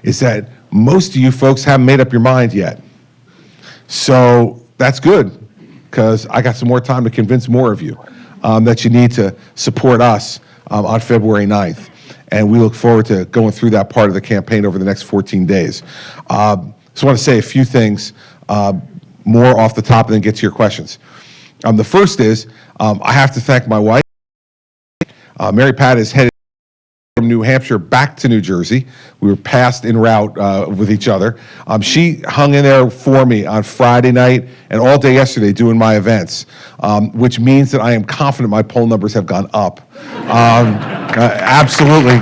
is that most of you folks haven't made up your mind yet. So that's good, because I got some more time to convince more of you that you need to support us on February 9th. And we look forward to going through that part of the campaign over the next 14 days. Just want to say a few things more off the top and then get to your questions. The first is, I have to thank my wife. Mary Pat is headed from New Hampshire back to New Jersey. We were passed en route with each other. She hung in there for me on Friday night and all day yesterday doing my events, which means that I am confident my poll numbers have gone up. Absolutely.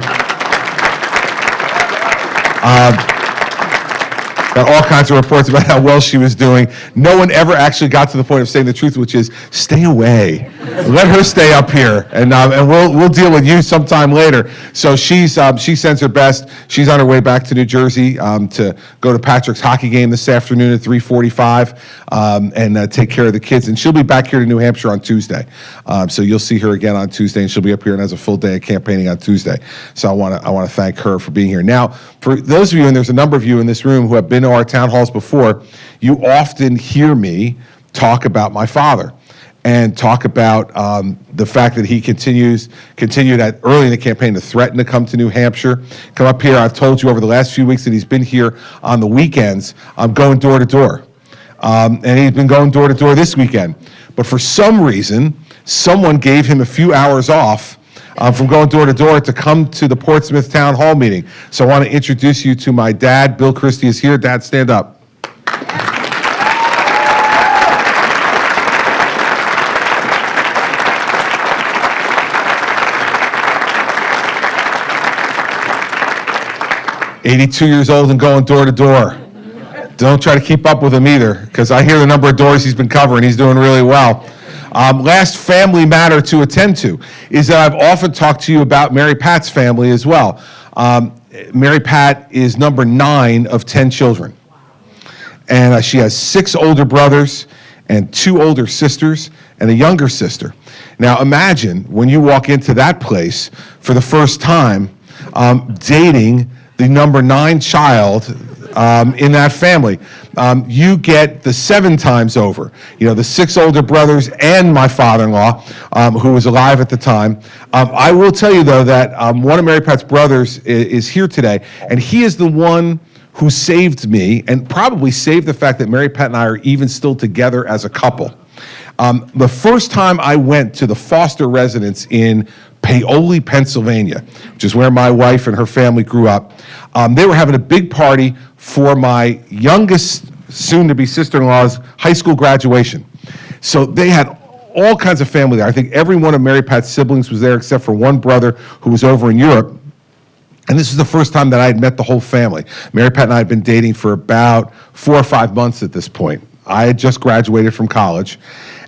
Got all kinds of reports about how well she was doing. No one ever actually got to the point of saying the truth, which is, stay away. Let her stay up here, and we'll deal with you sometime later. So she sends her best. She's on her way back to New Jersey to go to Patrick's hockey game this afternoon at 3:45 and take care of the kids. And she'll be back here to New Hampshire on Tuesday. So you'll see her again on Tuesday, and she'll be up here and has a full day of campaigning on Tuesday. So I want to thank her for being here. Now, for those of you, and there's a number of you in this room who have been to our town halls before, you often hear me talk about my father and talk about the fact that he continued early in the campaign to threaten to come to New Hampshire, come up here. I've told you over the last few weeks that he's been here on the weekends, going door to door. And he's been going door to door this weekend. But for some reason, someone gave him a few hours off from going door to door to come to the Portsmouth Town Hall meeting. So I want to introduce you to my dad. Bill Christie is here. Dad, stand up. "82 years old and going door to door." Don't try to keep up with him either, because I hear the number of doors he's been covering. He's doing really well. Last family matter to attend to is that I've often talked to you about Mary Pat's family as well. Mary Pat is number 9 of 10 children. And she has 6 older brothers and 2 older sisters and a younger sister. Now imagine when you walk into that place for the first time, dating the number 9 child in that family. You get the 7 times over. You know, the 6 older brothers and my father-in-law, who was alive at the time. I will tell you, though, that one of Mary Pat's brothers is here today, and he is the one who saved me and probably saved the fact that Mary Pat and I are even still together as a couple. The first time I went to the foster residence in Paoli, Pennsylvania, which is where my wife and her family grew up, they were having a big party for my youngest soon-to-be sister-in-law's high school graduation. So they had all kinds of family there. I think every one of Mary Pat's siblings was there except for one brother who was over in Europe. And this is the first time that I had met the whole family. Mary Pat and I had been dating for about 4 or 5 months at this point. I had just graduated from college.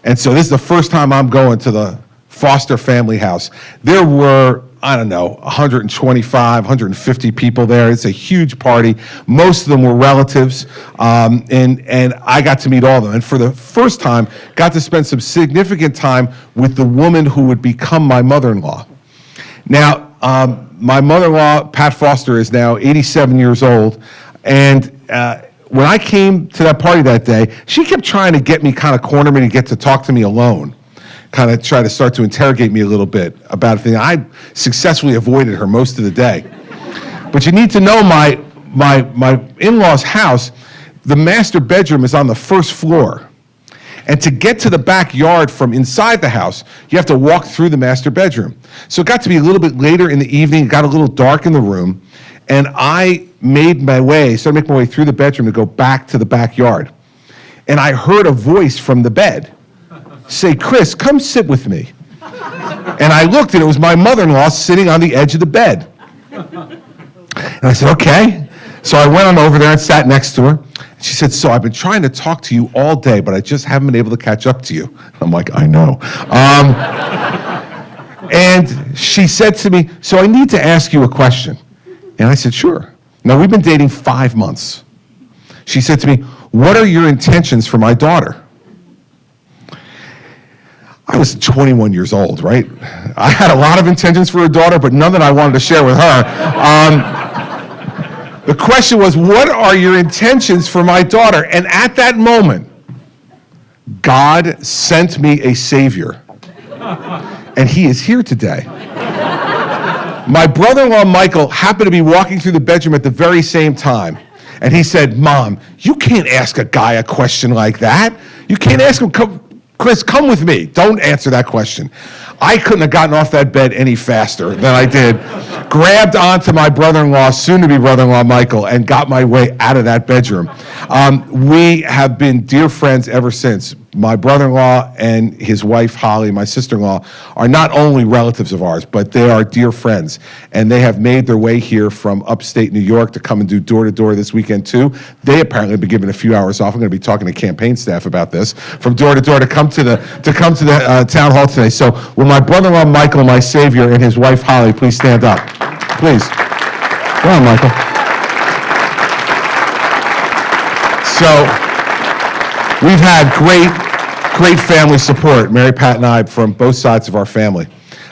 And so this is the first time I'm going to the foster family house. There were, I don't know, 125, 150 people there. It's a huge party. Most of them were relatives, and I got to meet all of them. And for the first time, got to spend some significant time with the woman who would become my mother-in-law. Now, my mother-in-law, Pat Foster, is now 87 years old, and when I came to that party that day, she kept trying to get me, kind of corner me to get to talk to me alone. Kind of try to start to interrogate me a little bit about things. I successfully avoided her most of the day. But you need to know my in-laws' house, the master bedroom is on the first floor. And to get to the backyard from inside the house, you have to walk through the master bedroom. So it got to be a little bit later in the evening, it got a little dark in the room, and I started making my way through the bedroom to go back to the backyard. And I heard a voice from the bed say, "Chris, come sit with me." And I looked, and it was my mother-in-law sitting on the edge of the bed. And I said, "Okay." So I went on over there and sat next to her. She said, "So I've been trying to talk to you all day, but I just haven't been able to catch up to you." I'm like, "I know." And she said to me, "So I need to ask you a question." And I said, "Sure." Now, we've been dating 5 months. She said to me, "What are your intentions for my daughter?" I was 21 years old, right? I had a lot of intentions for a daughter, but none that I wanted to share with her. The question was, what are your intentions for my daughter? And at that moment, God sent me a savior. And he is here today. My brother-in-law, Michael, happened to be walking through the bedroom at the very same time. And he said, Mom, you can't ask a guy a question like that. You can't ask him, Chris, come with me. Don't answer that question. I couldn't have gotten off that bed any faster than I did. Grabbed onto my brother-in-law, soon-to-be brother-in-law, Michael, and got my way out of that bedroom. We have been dear friends ever since. My brother-in-law and his wife, Holly, my sister-in-law, are not only relatives of ours, but they are dear friends. And they have made their way here from upstate New York to come and do door-to-door this weekend, too. They apparently have been given a few hours off. I'm going to be talking to campaign staff about this, from door-to-door to come to the town hall today. So will my brother-in-law, Michael, my savior, and his wife, Holly, please stand up. Please. Come on, Michael. So we've had great family support, Mary Pat and I, from both sides of our family.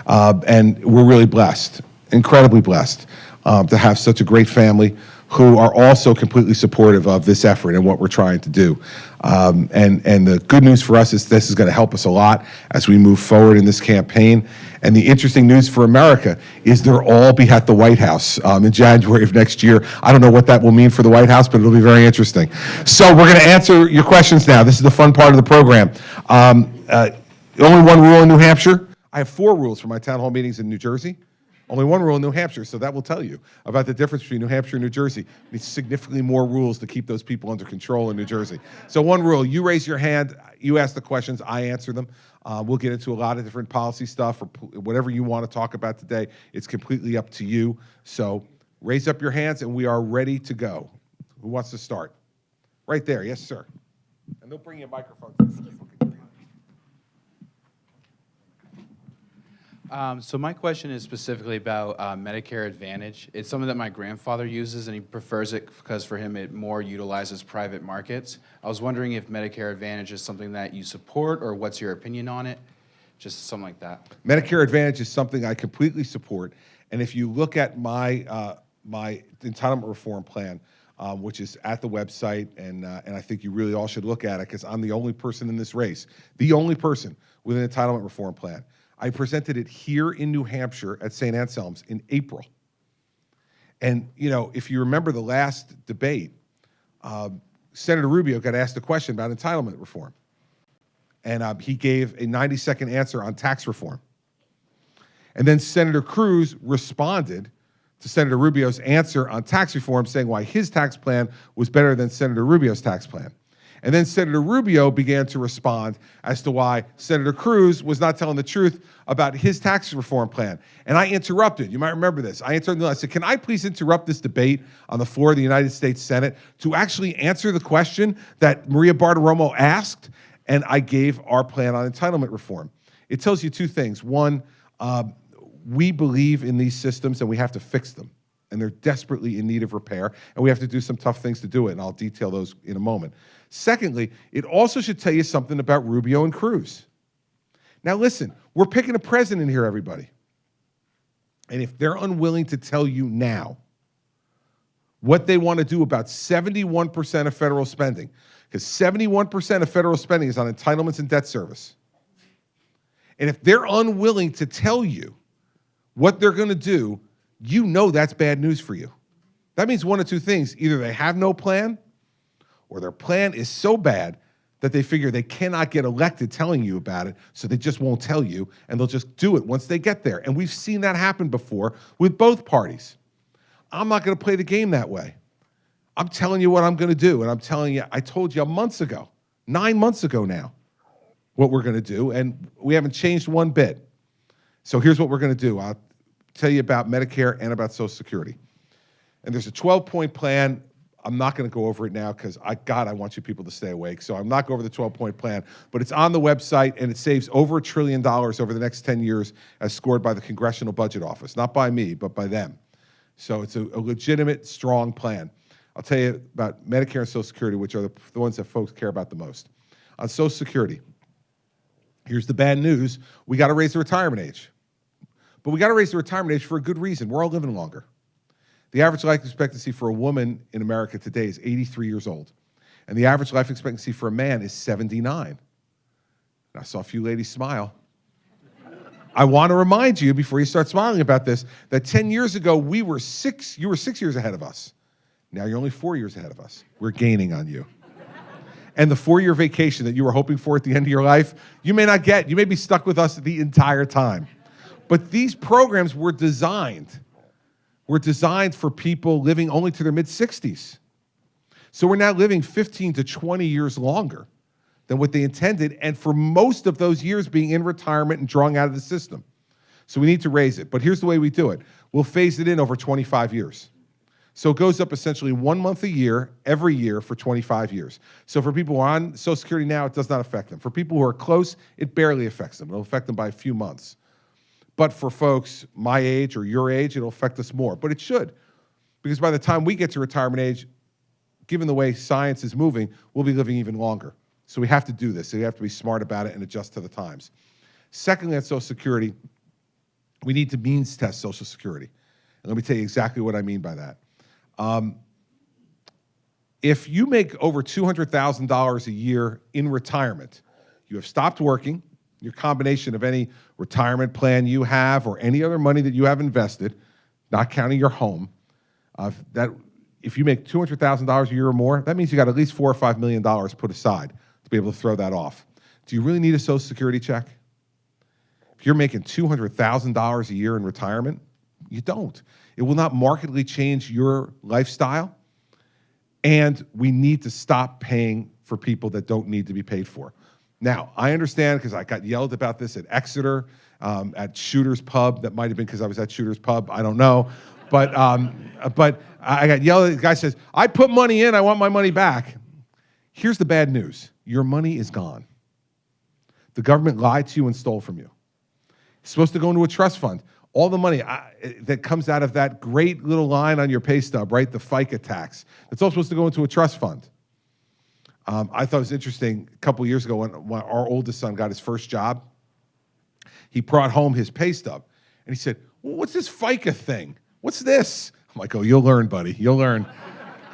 And we're really blessed, incredibly blessed, to have such a great family who are also completely supportive of this effort and what we're trying to do. And the good news for us is this is going to help us a lot as we move forward in this campaign. And the interesting news for America is they'll all be at the White House in January of next year. I don't know what that will mean for the White House, but it'll be very interesting. So we're going to answer your questions now. This is the fun part of the program. Only one rule in New Hampshire. I have 4 rules for my town hall meetings in New Jersey. Only one rule in New Hampshire, so that will tell you about the difference between New Hampshire and New Jersey. It's significantly more rules to keep those people under control in New Jersey. So one rule, you raise your hand, you ask the questions, I answer them. We'll get into a lot of different policy stuff or whatever you want to talk about today. It's completely up to you. So raise up your hands and we are ready to go. Who wants to start? Right there, yes, sir. And they'll bring you a microphone. So my question is specifically about Medicare Advantage. It's something that my grandfather uses, and he prefers it because for him it more utilizes private markets. I was wondering if Medicare Advantage is something that you support, or what's your opinion on it? Just something like that. Medicare Advantage is something I completely support, and if you look at my my entitlement reform plan, which is at the website, and I think you really all should look at it because I'm the only person in this race, the only person with an entitlement reform plan. I presented it here in New Hampshire at St. Anselm's in April. And, you know, if you remember the last debate, Senator Rubio got asked a question about entitlement reform. And he gave a 90-second answer on tax reform. And then Senator Cruz responded to Senator Rubio's answer on tax reform, saying why his tax plan was better than Senator Rubio's tax plan. And then Senator Rubio began to respond as to why Senator Cruz was not telling the truth about his tax reform plan. And I interrupted. You might remember this. I interrupted. I said, can I please interrupt this debate on the floor of the United States Senate to actually answer the question that Maria Bartiromo asked? And I gave our plan on entitlement reform. It tells you 2 things. One, we believe in these systems and we have to fix them. And they're desperately in need of repair. And we have to do some tough things to do it. And I'll detail those in a moment. Secondly, it also should tell you something about Rubio and Cruz. Now listen, we're picking a president here, everybody. And if they're unwilling to tell you now what they want to do about 71% of federal spending, because 71% of federal spending is on entitlements and debt service. And if they're unwilling to tell you what they're going to do, you know that's bad news for you. That means one of 2 things. Either they have no plan, or their plan is so bad that they figure they cannot get elected telling you about it, so they just won't tell you, and they'll just do it once they get there. And we've seen that happen before with both parties. I'm not going to play the game that way. I'm telling you what I'm going to do, and I'm telling you, I told you months ago, 9 months ago now, what we're going to do, and we haven't changed one bit. So here's what we're going to do. I'll tell you about Medicare and about Social Security. And there's a 12-point plan. I'm not going to go over it now because, I want you people to stay awake. So I'm not going over the 12-point plan. But it's on the website, and it saves over $1 trillion over the next 10 years as scored by the Congressional Budget Office. Not by me, but by them. So it's a legitimate, strong plan. I'll tell you about Medicare and Social Security, which are the ones that folks care about the most. On Social Security, here's the bad news. We got to raise the retirement age. But we got to raise the retirement age for a good reason. We're all living longer. The average life expectancy for a woman in America today is 83 years old. And the average life expectancy for a man is 79. And I saw a few ladies smile. I want to remind you, before you start smiling about this, that 10 years ago, you were 6 years ahead of us. Now you're only 4 years ahead of us. We're gaining on you. And the 4-year vacation that you were hoping for at the end of your life, you may not get. You may be stuck with us the entire time. But these programs were designed for people living only to their mid-60s. So we're now living 15 to 20 years longer than what they intended, and for most of those years being in retirement and drawing out of the system. So we need to raise it. But here's the way we do it. We'll phase it in over 25 years. So it goes up essentially 1 month a year, every year for 25 years. So for people who are on Social Security now, it does not affect them. For people who are close, it barely affects them. It'll affect them by a few months. But for folks my age or your age, it'll affect us more. But it should, because by the time we get to retirement age, given the way science is moving, we'll be living even longer. So we have to do this. So we have to be smart about it and adjust to the times. Secondly, at Social Security, we need to means test Social Security. And let me tell you exactly what I mean by that. If you make over $200,000 a year in retirement, you have stopped working, your combination of any retirement plan you have or any other money that you have invested, not counting your home, if you make $200,000 a year or more, that means you got at least $4 or $5 million put aside to be able to throw that off. Do you really need a Social Security check? If you're making $200,000 a year in retirement, you don't. It will not markedly change your lifestyle, and we need to stop paying for people that don't need to be paid for. Now, I understand, because I got yelled about this at Exeter, at Shooter's Pub. That might have been because I was at Shooter's Pub. I don't know. But I got yelled at. The guy says, I put money in. I want my money back. Here's the bad news. Your money is gone. The government lied to you and stole from you. It's supposed to go into a trust fund. All the money that comes out of that great little line on your pay stub, right, the FICA tax, it's all supposed to go into a trust fund. I thought it was interesting, a couple years ago when our oldest son got his first job, he brought home his pay stub, and he said, well, what's this FICA thing? What's this? I'm like, oh, you'll learn, buddy. You'll learn.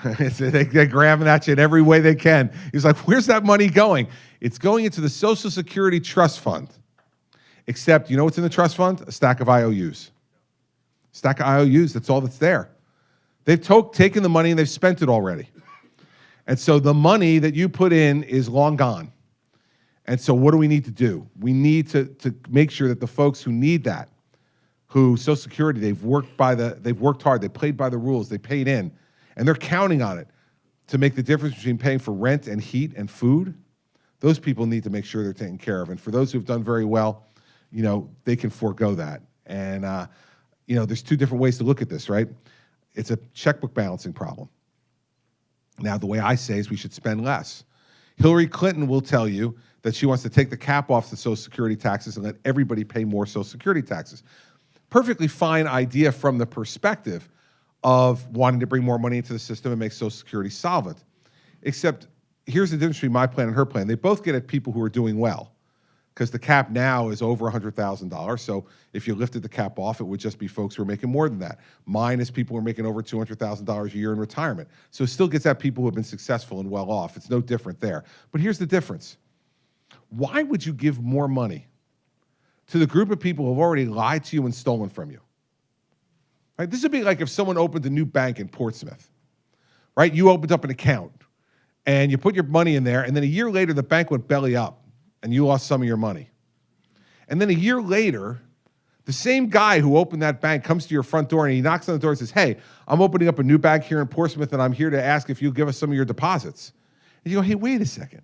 They're grabbing at you in every way they can. He's like, where's that money going? It's going into the Social Security Trust Fund. Except, you know what's in the trust fund? A stack of IOUs. Stack of IOUs, that's all that's there. They've taken the money and they've spent it already. And so the money that you put in is long gone. And so what do we need to do? We need to make sure that the folks who need that, who Social Security, they've worked hard, they played by the rules, they paid in, and they're counting on it to make the difference between paying for rent and heat and food. Those people need to make sure they're taken care of. And for those who've done very well, you know, they can forego that. And, you know, there's two different ways to look at this, right? It's a checkbook balancing problem. Now, the way I say is we should spend less. Hillary Clinton will tell you that she wants to take the cap off the Social Security taxes and let everybody pay more Social Security taxes. Perfectly fine idea from the perspective of wanting to bring more money into the system and make Social Security solvent. Except here's the difference between my plan and her plan. They both get at people who are doing well, because the cap now is over $100,000. So if you lifted the cap off, it would just be folks who are making more than that. Mine is people who are making over $200,000 a year in retirement. So it still gets at people who have been successful and well off. It's no different there. But here's the difference. Why would you give more money to the group of people who have already lied to you and stolen from you? Right? This would be like if someone opened a new bank in Portsmouth. Right? You opened up an account, and you put your money in there, and then a year later, the bank went belly up, and you lost some of your money. And then a year later, the same guy who opened that bank comes to your front door and he knocks on the door and says, hey, I'm opening up a new bank here in Portsmouth and I'm here to ask if you'll give us some of your deposits. And you go, hey, wait a second.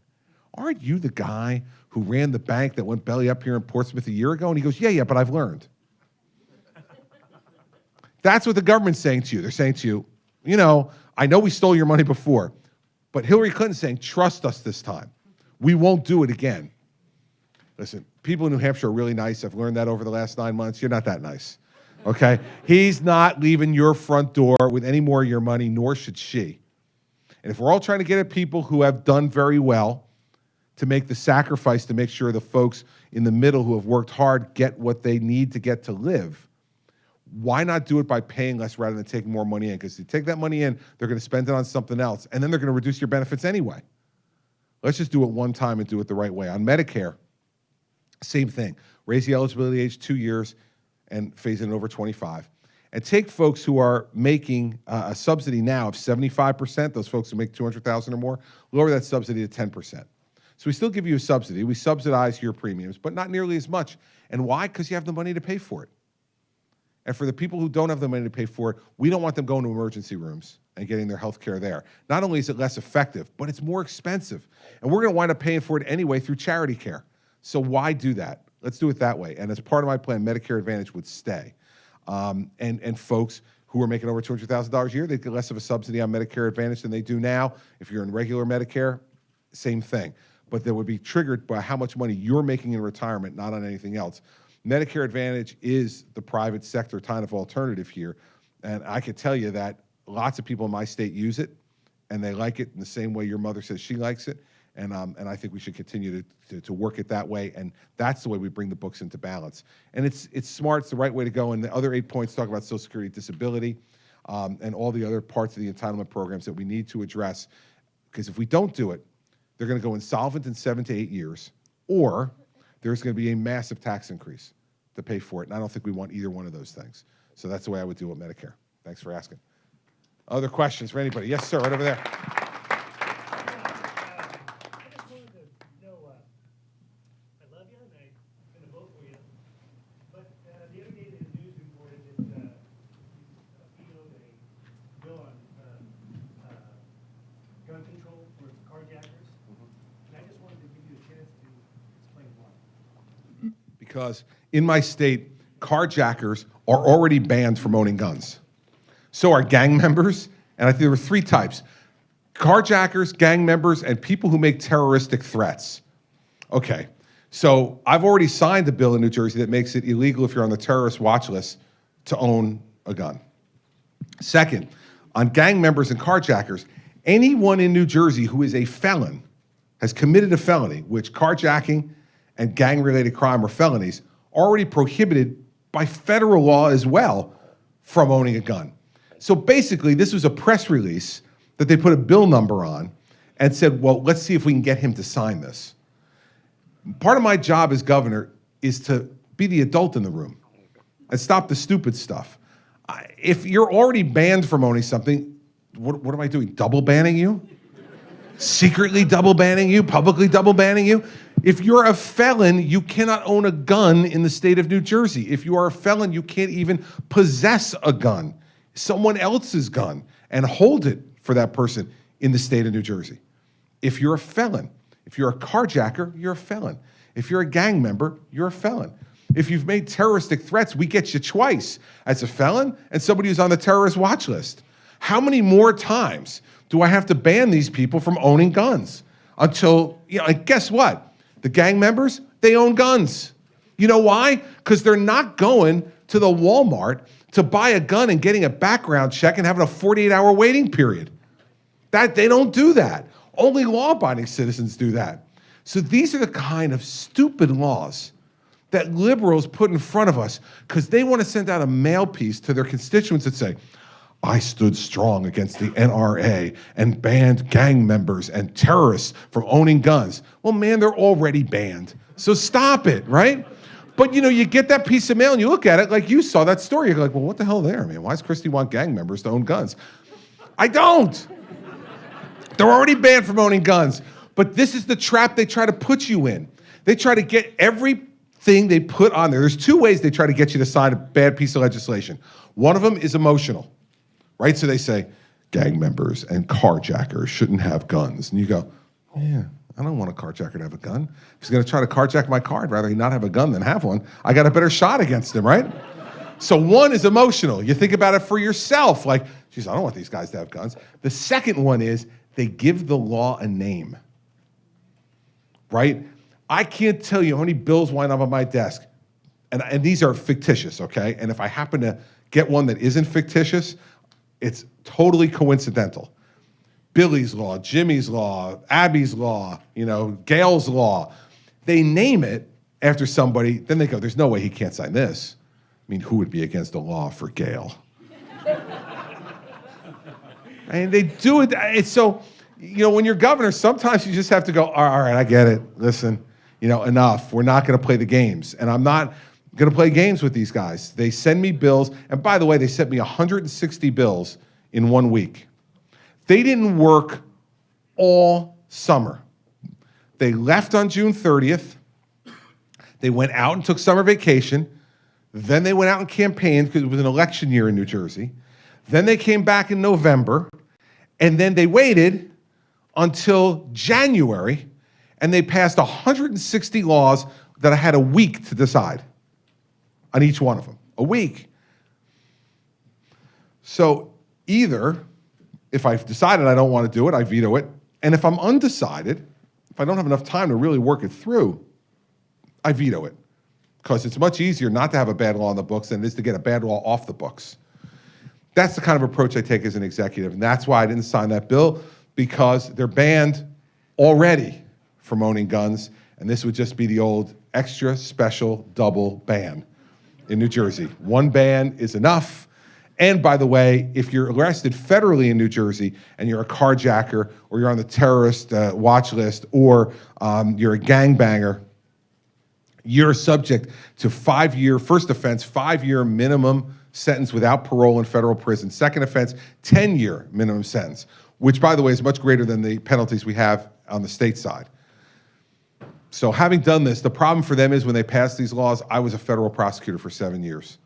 Aren't you the guy who ran the bank that went belly up here in Portsmouth a year ago? And he goes, yeah, but I've learned. That's what the government's saying to you. They're saying to you, you know, I know we stole your money before, but Hillary Clinton's saying, trust us this time. We won't do it again. Listen, people in New Hampshire are really nice. I've learned that over the last 9 months. You're not that nice, okay? He's not leaving your front door with any more of your money, nor should she. And if we're all trying to get at people who have done very well to make the sacrifice to make sure the folks in the middle who have worked hard get what they need to get to live, why not do it by paying less rather than taking more money in? Because if you take that money in, they're going to spend it on something else, and then they're going to reduce your benefits anyway. Let's just do it one time and do it the right way. On Medicare, same thing. Raise the eligibility age 2 years and phase it in over 25. And take folks who are making a subsidy now of 75%, those folks who make $200,000 or more, lower that subsidy to 10%. So we still give you a subsidy. We subsidize your premiums, but not nearly as much. And why? Because you have the money to pay for it. And for the people who don't have the money to pay for it, we don't want them going to emergency rooms and getting their health care there. Not only is it less effective, but it's more expensive. And we're going to wind up paying for it anyway through charity care. So why do that? Let's do it that way. And as part of my plan, Medicare Advantage would stay. And folks who are making over $200,000 a year, they get less of a subsidy on Medicare Advantage than they do now. If you're in regular Medicare, same thing. But that would be triggered by how much money you're making in retirement, not on anything else. Medicare Advantage is the private sector kind of alternative here. And I can tell you that lots of people in my state use it, and they like it in the same way your mother says she likes it. And I think we should continue to work it that way, and that's the way we bring the books into balance. And it's smart, it's the right way to go. And the other 8 points talk about Social Security disability and all the other parts of the entitlement programs that we need to address. Because if we don't do it, they're going to go insolvent in 7 to 8 years, or there's going to be a massive tax increase to pay for it. And I don't think we want either one of those things. So that's the way I would do it with Medicare. Thanks for asking. Other questions for anybody? Yes, sir, right over there. Gun control for carjackers, and I just wanted to give you a chance to explain why. Because in my state, carjackers are already banned from owning guns. So are gang members, and I think there were 3 types: carjackers, gang members, and people who make terroristic threats. Okay, so I've already signed a bill in New Jersey that makes it illegal if you're on the terrorist watch list to own a gun. Second, on gang members and carjackers, anyone in New Jersey who is a felon, has committed a felony, which carjacking and gang-related crime are felonies, already prohibited by federal law as well from owning a gun. So basically, this was a press release that they put a bill number on and said, well, let's see if we can get him to sign this. Part of my job as governor is to be the adult in the room and stop the stupid stuff. If you're already banned from owning something, what am I doing? Double banning you? Secretly double banning you? Publicly double banning you? If you're a felon, you cannot own a gun in the state of New Jersey. If you are a felon, you can't even possess a gun, someone else's gun, and hold it for that person in the state of New Jersey. If you're a felon, if you're a carjacker, you're a felon. If you're a gang member, you're a felon. If you've made terroristic threats, we get you twice as a felon and somebody who's on the terrorist watch list. How many more times do I have to ban these people from owning guns? Until, and guess what? The gang members, they own guns. You know why? Because they're not going to the Walmart to buy a gun and getting a background check and having a 48-hour waiting period. They don't do that. Only law-abiding citizens do that. So these are the kind of stupid laws that liberals put in front of us because they want to send out a mail piece to their constituents that say, I stood strong against the NRA and banned gang members and terrorists from owning guns. Well, man, they're already banned. So stop it, right? But, you get that piece of mail and you look at it like you saw that story. You're like, well, what the hell there, man? Why does Christie want gang members to own guns? I don't. They're already banned from owning guns. But this is the trap they try to put you in. They try to get everything they put on there. There's 2 ways they try to get you to sign a bad piece of legislation. One of them is emotional. Right? So they say, gang members and carjackers shouldn't have guns. And you go, yeah, I don't want a carjacker to have a gun. If he's going to try to carjack my car, I'd rather he not have a gun than have one. I got a better shot against him, right? So one is emotional. You think about it for yourself, like, geez, I don't want these guys to have guns. The second one is they give the law a name, right? I can't tell you how many bills wind up on my desk, and these are fictitious, okay? And if I happen to get one that isn't fictitious, it's totally coincidental. Billy's Law, Jimmy's Law, Abby's Law, Gail's Law. They name it after somebody, then they go, there's no way he can't sign this. mean, who would be against a law for Gail? And they do it. It's so, when you're governor, sometimes you just have to go, all right, I get it. Listen, enough. We're not going to play the games. And I'm not going to play games with these guys. They send me bills. And by the way, they sent me 160 bills in 1 week. They didn't work all summer. They left on June 30th. They went out and took summer vacation. Then they went out and campaigned because it was an election year in New Jersey. Then they came back in November. And then they waited until January, and they passed 160 laws that I had a week to decide on each one of them. A week. So either, if I've decided I don't want to do it, I veto it. And if I'm undecided, if I don't have enough time to really work it through, I veto it. Because it's much easier not to have a bad law on the books than it is to get a bad law off the books. That's the kind of approach I take as an executive. And that's why I didn't sign that bill, because they're banned already from owning guns. And this would just be the old extra special double ban in New Jersey. One ban is enough. And by the way, if you're arrested federally in New Jersey and you're a carjacker or you're on the terrorist watch list or you're a gangbanger, you're subject to 5-year, first offense, 5-year minimum sentence without parole in federal prison. Second offense, 10-year minimum sentence, which, by the way, is much greater than the penalties we have on the state side. So having done this, the problem for them is when they pass these laws, I was a federal prosecutor for 7 years.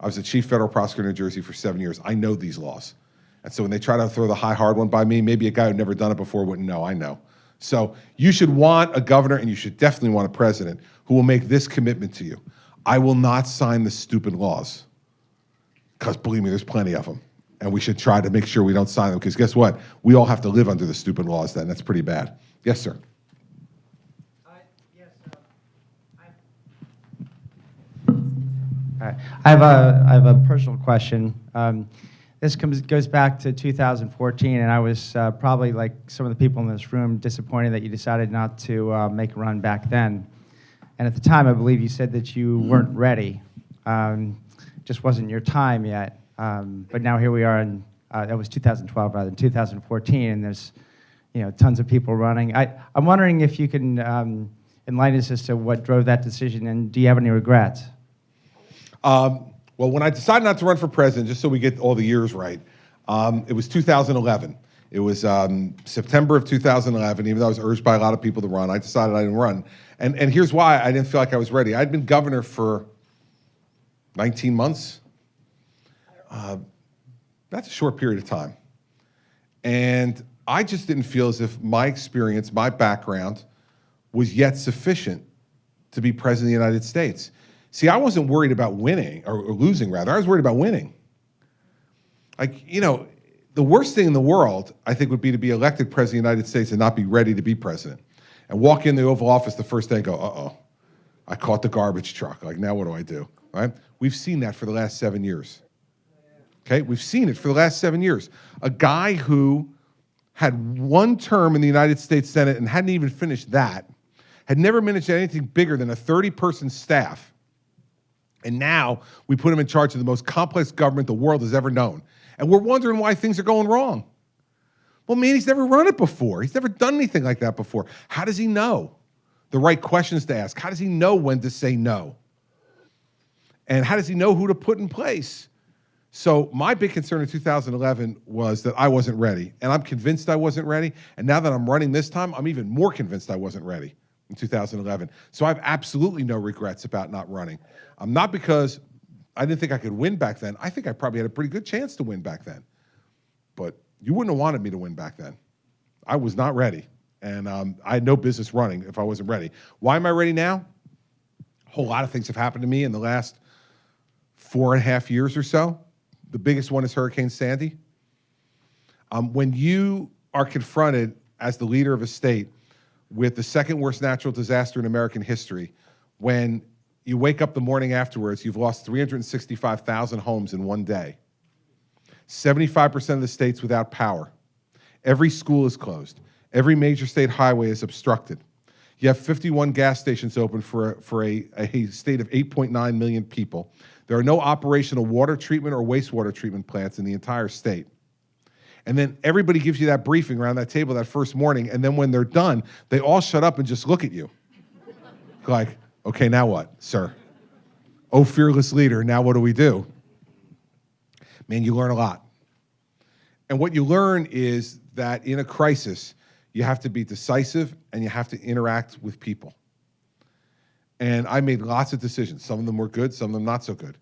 I was the chief federal prosecutor in New Jersey for 7 years. I know these laws. And so when they try to throw the high, hard one by me, maybe a guy who'd never done it before wouldn't know. I know. So you should want a governor, and you should definitely want a president who will make this commitment to you. I will not sign the stupid laws. Because believe me, there's plenty of them. And we should try to make sure we don't sign them, because guess what? We all have to live under the stupid laws then. That's pretty bad. Yes, sir. Yes, I have a personal question. This goes back to 2014, and I was probably, like some of the people in this room, disappointed that you decided not to make a run back then. And at the time, I believe you said that you weren't ready. Just wasn't your time yet. But now here we are, and that was 2012 rather than 2014, and there's tons of people running. I'm wondering if you can enlighten us as to what drove that decision, and do you have any regrets? Well, when I decided not to run for president, just so we get all the years right, it was 2011. It was September of 2011, even though I was urged by a lot of people to run, I decided I didn't run. And here's why I didn't feel like I was ready. I'd been governor for 19 months. That's a short period of time. And I just didn't feel as if my experience, my background, was yet sufficient to be president of the United States. See, I wasn't worried about winning, or losing rather. I was worried about winning. Like, the worst thing in the world, I think, would be to be elected president of the United States and not be ready to be president. And walk in the Oval Office the first day and go, uh-oh, I caught the garbage truck. Like, now what do I do, right? We've seen that for the last 7 years. Okay, we've seen it for the last 7 years. A guy who had one term in the United States Senate and hadn't even finished that, had never managed anything bigger than a 30-person staff, and now we put him in charge of the most complex government the world has ever known. And we're wondering why things are going wrong. Well, man, he's never run it before. He's never done anything like that before. How does he know the right questions to ask? How does he know when to say no? And how does he know who to put in place? So my big concern in 2011 was that I wasn't ready. And I'm convinced I wasn't ready. And now that I'm running this time, I'm even more convinced I wasn't ready in 2011. So I have absolutely no regrets about not running. Not because I didn't think I could win back then. I think I probably had a pretty good chance to win back then. But you wouldn't have wanted me to win back then. I was not ready. And I had no business running if I wasn't ready. Why am I ready now? A whole lot of things have happened to me in the last 4.5 years or so. The biggest one is Hurricane Sandy. When you are confronted as the leader of a state with the second worst natural disaster in American history, when you wake up the morning afterwards, you've lost 365,000 homes in one day. 75% of the state's without power. Every school is closed. Every major state highway is obstructed. You have 51 gas stations open for a state of 8.9 million people. There are no operational water treatment or wastewater treatment plants in the entire state. And then everybody gives you that briefing around that table that first morning, and then when they're done, they all shut up and just look at you. Like, okay, now what, sir? Oh, fearless leader, now what do we do? Man, you learn a lot. And what you learn is that in a crisis, you have to be decisive and you have to interact with people. And I made lots of decisions. Some of them were good, some of them not so good.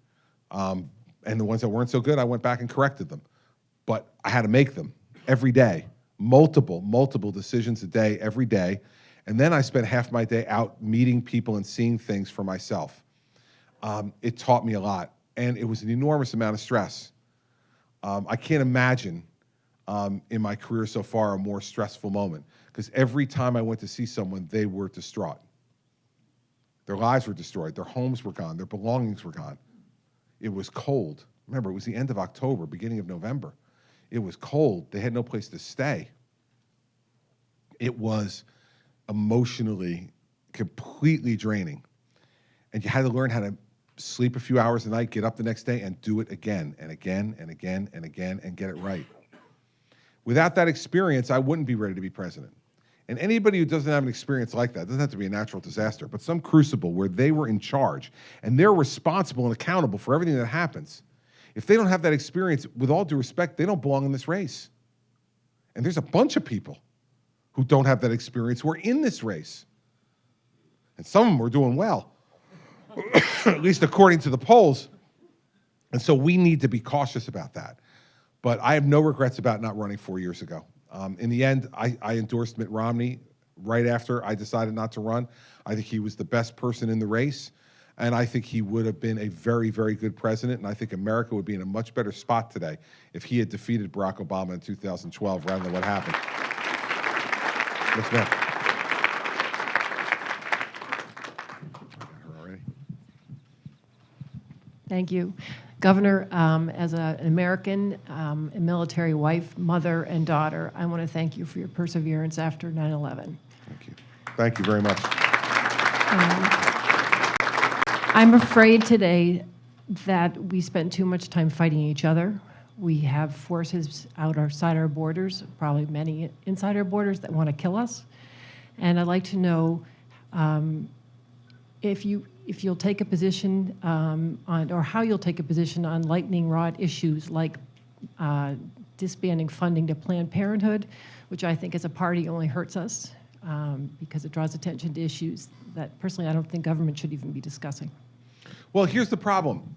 And the ones that weren't so good, I went back and corrected them. But I had to make them every day, multiple decisions a day, every day. And then I spent half my day out meeting people and seeing things for myself. It taught me a lot, and it was an enormous amount of stress. I can't imagine in my career so far a more stressful moment, because every time I went to see someone, they were distraught. Their lives were destroyed, their homes were gone, their belongings were gone. It was cold. Remember, it was the end of October, beginning of November. It was cold. They had no place to stay. It was emotionally completely draining. And you had to learn how to sleep a few hours a night, get up the next day, and do it again and again and again and again and get it right. Without that experience, I wouldn't be ready to be president. And anybody who doesn't have an experience like that, doesn't have to be a natural disaster, but some crucible where they were in charge and they're responsible and accountable for everything that happens. If they don't have that experience, with all due respect, they don't belong in this race. And there's a bunch of people who don't have that experience who are in this race. And some of them are doing well, at least according to the polls. And so we need to be cautious about that. But I have no regrets about not running 4 years ago. In the end, I endorsed Mitt Romney right after I decided not to run. I think he was the best person in the race. And I think he would have been a very, very good president. And I think America would be in a much better spot today if he had defeated Barack Obama in 2012 rather than what happened. Yes, ma'am. Thank you. Governor, as an American, a military wife, mother, and daughter, I want to thank you for your perseverance after 9/11. Thank you. Thank you very much. I'm afraid today that we spent too much time fighting each other. We have forces outside our borders, probably many inside our borders, that want to kill us. And I'd like to know if you'll take a position or how you'll take a position on lightning rod issues like disbanding funding to Planned Parenthood, which I think as a party only hurts us because it draws attention to issues that personally I don't think government should even be discussing. Well, here's the problem.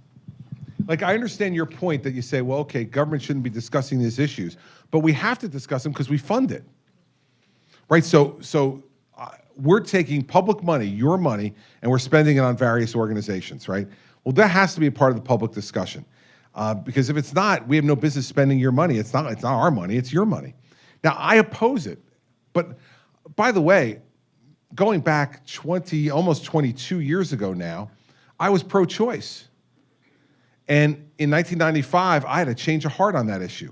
Like, I understand your point that you say, well, okay, government shouldn't be discussing these issues, but we have to discuss them because we fund it, right? So we're taking public money, your money, and we're spending it on various organizations, right? Well, that has to be a part of the public discussion because if it's not, we have no business spending your money. It's not our money, it's your money. Now, I oppose it, but by the way, going back almost 22 years ago now, I was pro-choice. And in 1995, I had a change of heart on that issue,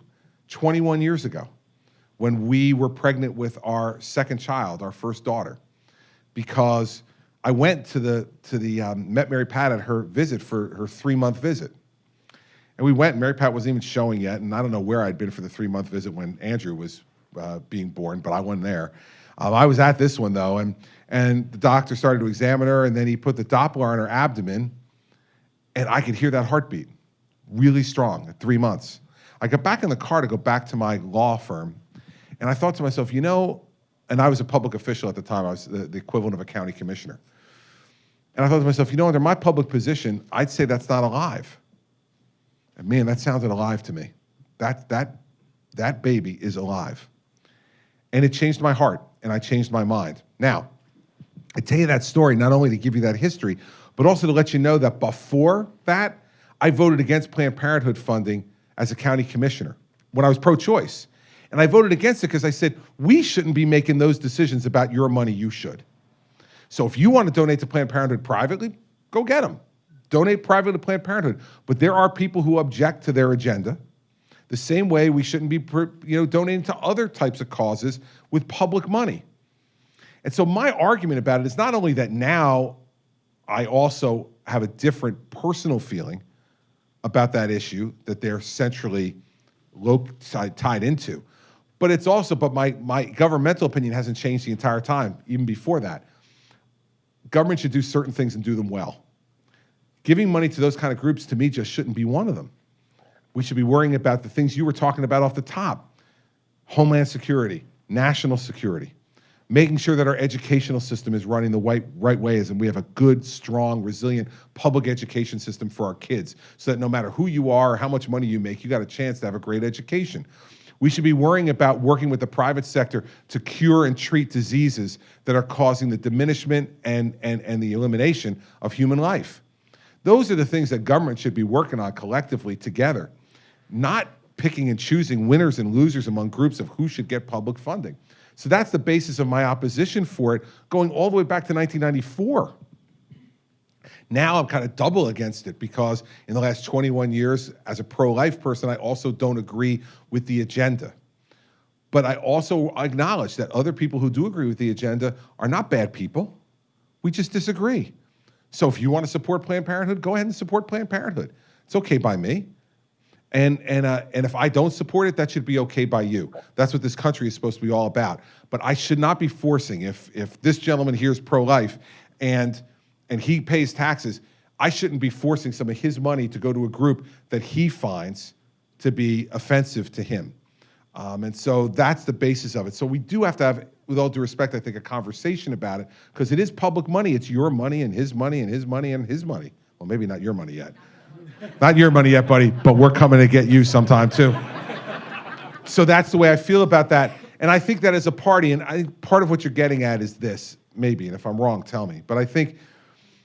21 years ago, when we were pregnant with our second child, our first daughter, because I went met Mary Pat at her visit for her 3-month visit. And we went, and Mary Pat wasn't even showing yet, and I don't know where I'd been for the 3-month visit when Andrew was being born, but I wasn't there. I was at this one, though, and the doctor started to examine her, and then he put the Doppler on her abdomen, and I could hear that heartbeat, really strong at 3 months. I got back in the car to go back to my law firm, and I thought to myself, and I was a public official at the time. I was the equivalent of a county commissioner. And I thought to myself, under my public position, I'd say that's not alive. And man, that sounded alive to me. That baby is alive. And it changed my heart, and I changed my mind. Now, I tell you that story not only to give you that history, but also to let you know that before that, I voted against Planned Parenthood funding as a county commissioner when I was pro-choice. And I voted against it because I said, we shouldn't be making those decisions about your money, you should. So if you want to donate to Planned Parenthood privately, go get them. Donate privately to Planned Parenthood. But there are people who object to their agenda. The same way we shouldn't be donating to other types of causes with public money. And so my argument about it is not only that now I also have a different personal feeling about that issue that they're centrally tied into. But it's also, but my governmental opinion hasn't changed the entire time, even before that. Government should do certain things and do them well. Giving money to those kind of groups, to me, just shouldn't be one of them. We should be worrying about the things you were talking about off the top. Homeland security, national security, making sure that our educational system is running the right ways and we have a good, strong, resilient public education system for our kids so that no matter who you are or how much money you make, you got a chance to have a great education. We should be worrying about working with the private sector to cure and treat diseases that are causing the diminishment and the elimination of human life. Those are the things that government should be working on collectively together, not picking and choosing winners and losers among groups of who should get public funding. So that's the basis of my opposition for it, going all the way back to 1994. Now I'm kind of double against it because in the last 21 years, as a pro-life person, I also don't agree with the agenda. But I also acknowledge that other people who do agree with the agenda are not bad people. We just disagree. So if you want to support Planned Parenthood, go ahead and support Planned Parenthood. It's okay by me. And if I don't support it, that should be okay by you. That's what this country is supposed to be all about. But I should not be forcing, if this gentleman here is pro-life and he pays taxes, I shouldn't be forcing some of his money to go to a group that he finds to be offensive to him. And so that's the basis of it. So we do have to have, with all due respect, I think, a conversation about it, because it is public money. It's your money and his money and his money and his money. Well, maybe not your money yet. Not your money yet, buddy, but we're coming to get you sometime too. So that's the way I feel about that. And I think that as a party, and I think part of what you're getting at is this, maybe, and if I'm wrong, tell me. But I think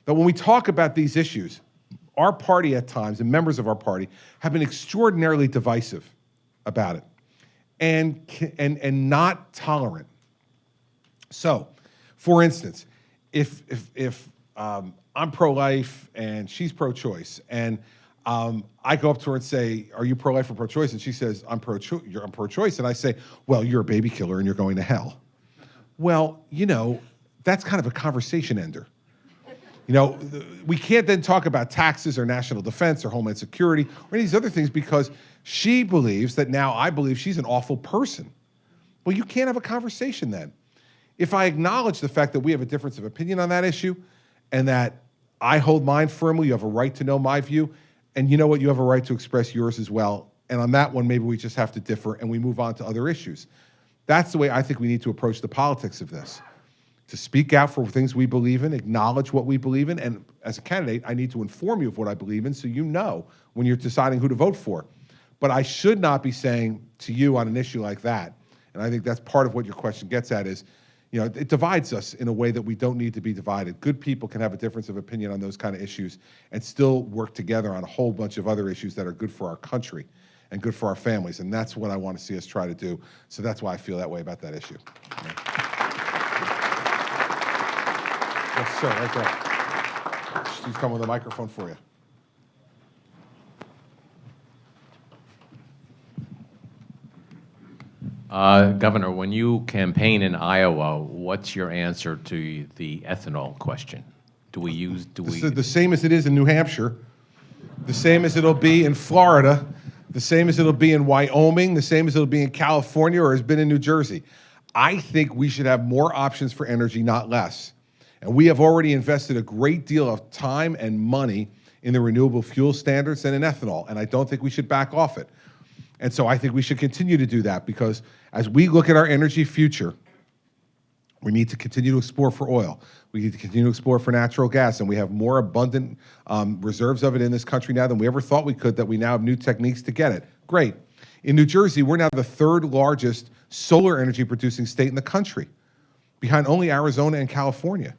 that when we talk about these issues, our party at times, and members of our party, have been extraordinarily divisive about it and not tolerant. So, for instance, if I'm pro-life and she's pro-choice, and I go up to her and say, "Are you pro-life or pro-choice?" And she says, "I'm pro-choice." And I say, "Well, you're a baby killer and you're going to hell." Well, you know, that's kind of a conversation ender. You know, we can't then talk about taxes or national defense or homeland security or any of these other things because she believes that now I believe she's an awful person. Well, you can't have a conversation then. If I acknowledge the fact that we have a difference of opinion on that issue and that I hold mine firmly, you have a right to know my view, and you know what, you have a right to express yours as well. And on that one, maybe we just have to differ and we move on to other issues. That's the way I think we need to approach the politics of this. To speak out for things we believe in, acknowledge what we believe in, and as a candidate, I need to inform you of what I believe in so you know when you're deciding who to vote for. But I should not be saying to you on an issue like that, and I think that's part of what your question gets at is, you know, it divides us in a way that we don't need to be divided. Good people can have a difference of opinion on those kind of issues and still work together on a whole bunch of other issues that are good for our country and good for our families, and that's what I want to see us try to do. So that's why I feel that way about that issue. Yes, sir, right there. She's coming with a microphone for you. Governor, when you campaign in Iowa, what's your answer to the ethanol question? The same as it is in New Hampshire, the same as it'll be in Florida, the same as it'll be in Wyoming, the same as it'll be in California or has been in New Jersey. I think we should have more options for energy, not less. And we have already invested a great deal of time and money in the renewable fuel standards and in ethanol, and I don't think we should back off it. And so I think we should continue to do that because as we look at our energy future, we need to continue to explore for oil. We need to continue to explore for natural gas, and we have more abundant reserves of it in this country now than we ever thought we could, that we now have new techniques to get it. Great. In New Jersey, we're now the third largest solar energy producing state in the country, behind only Arizona and California,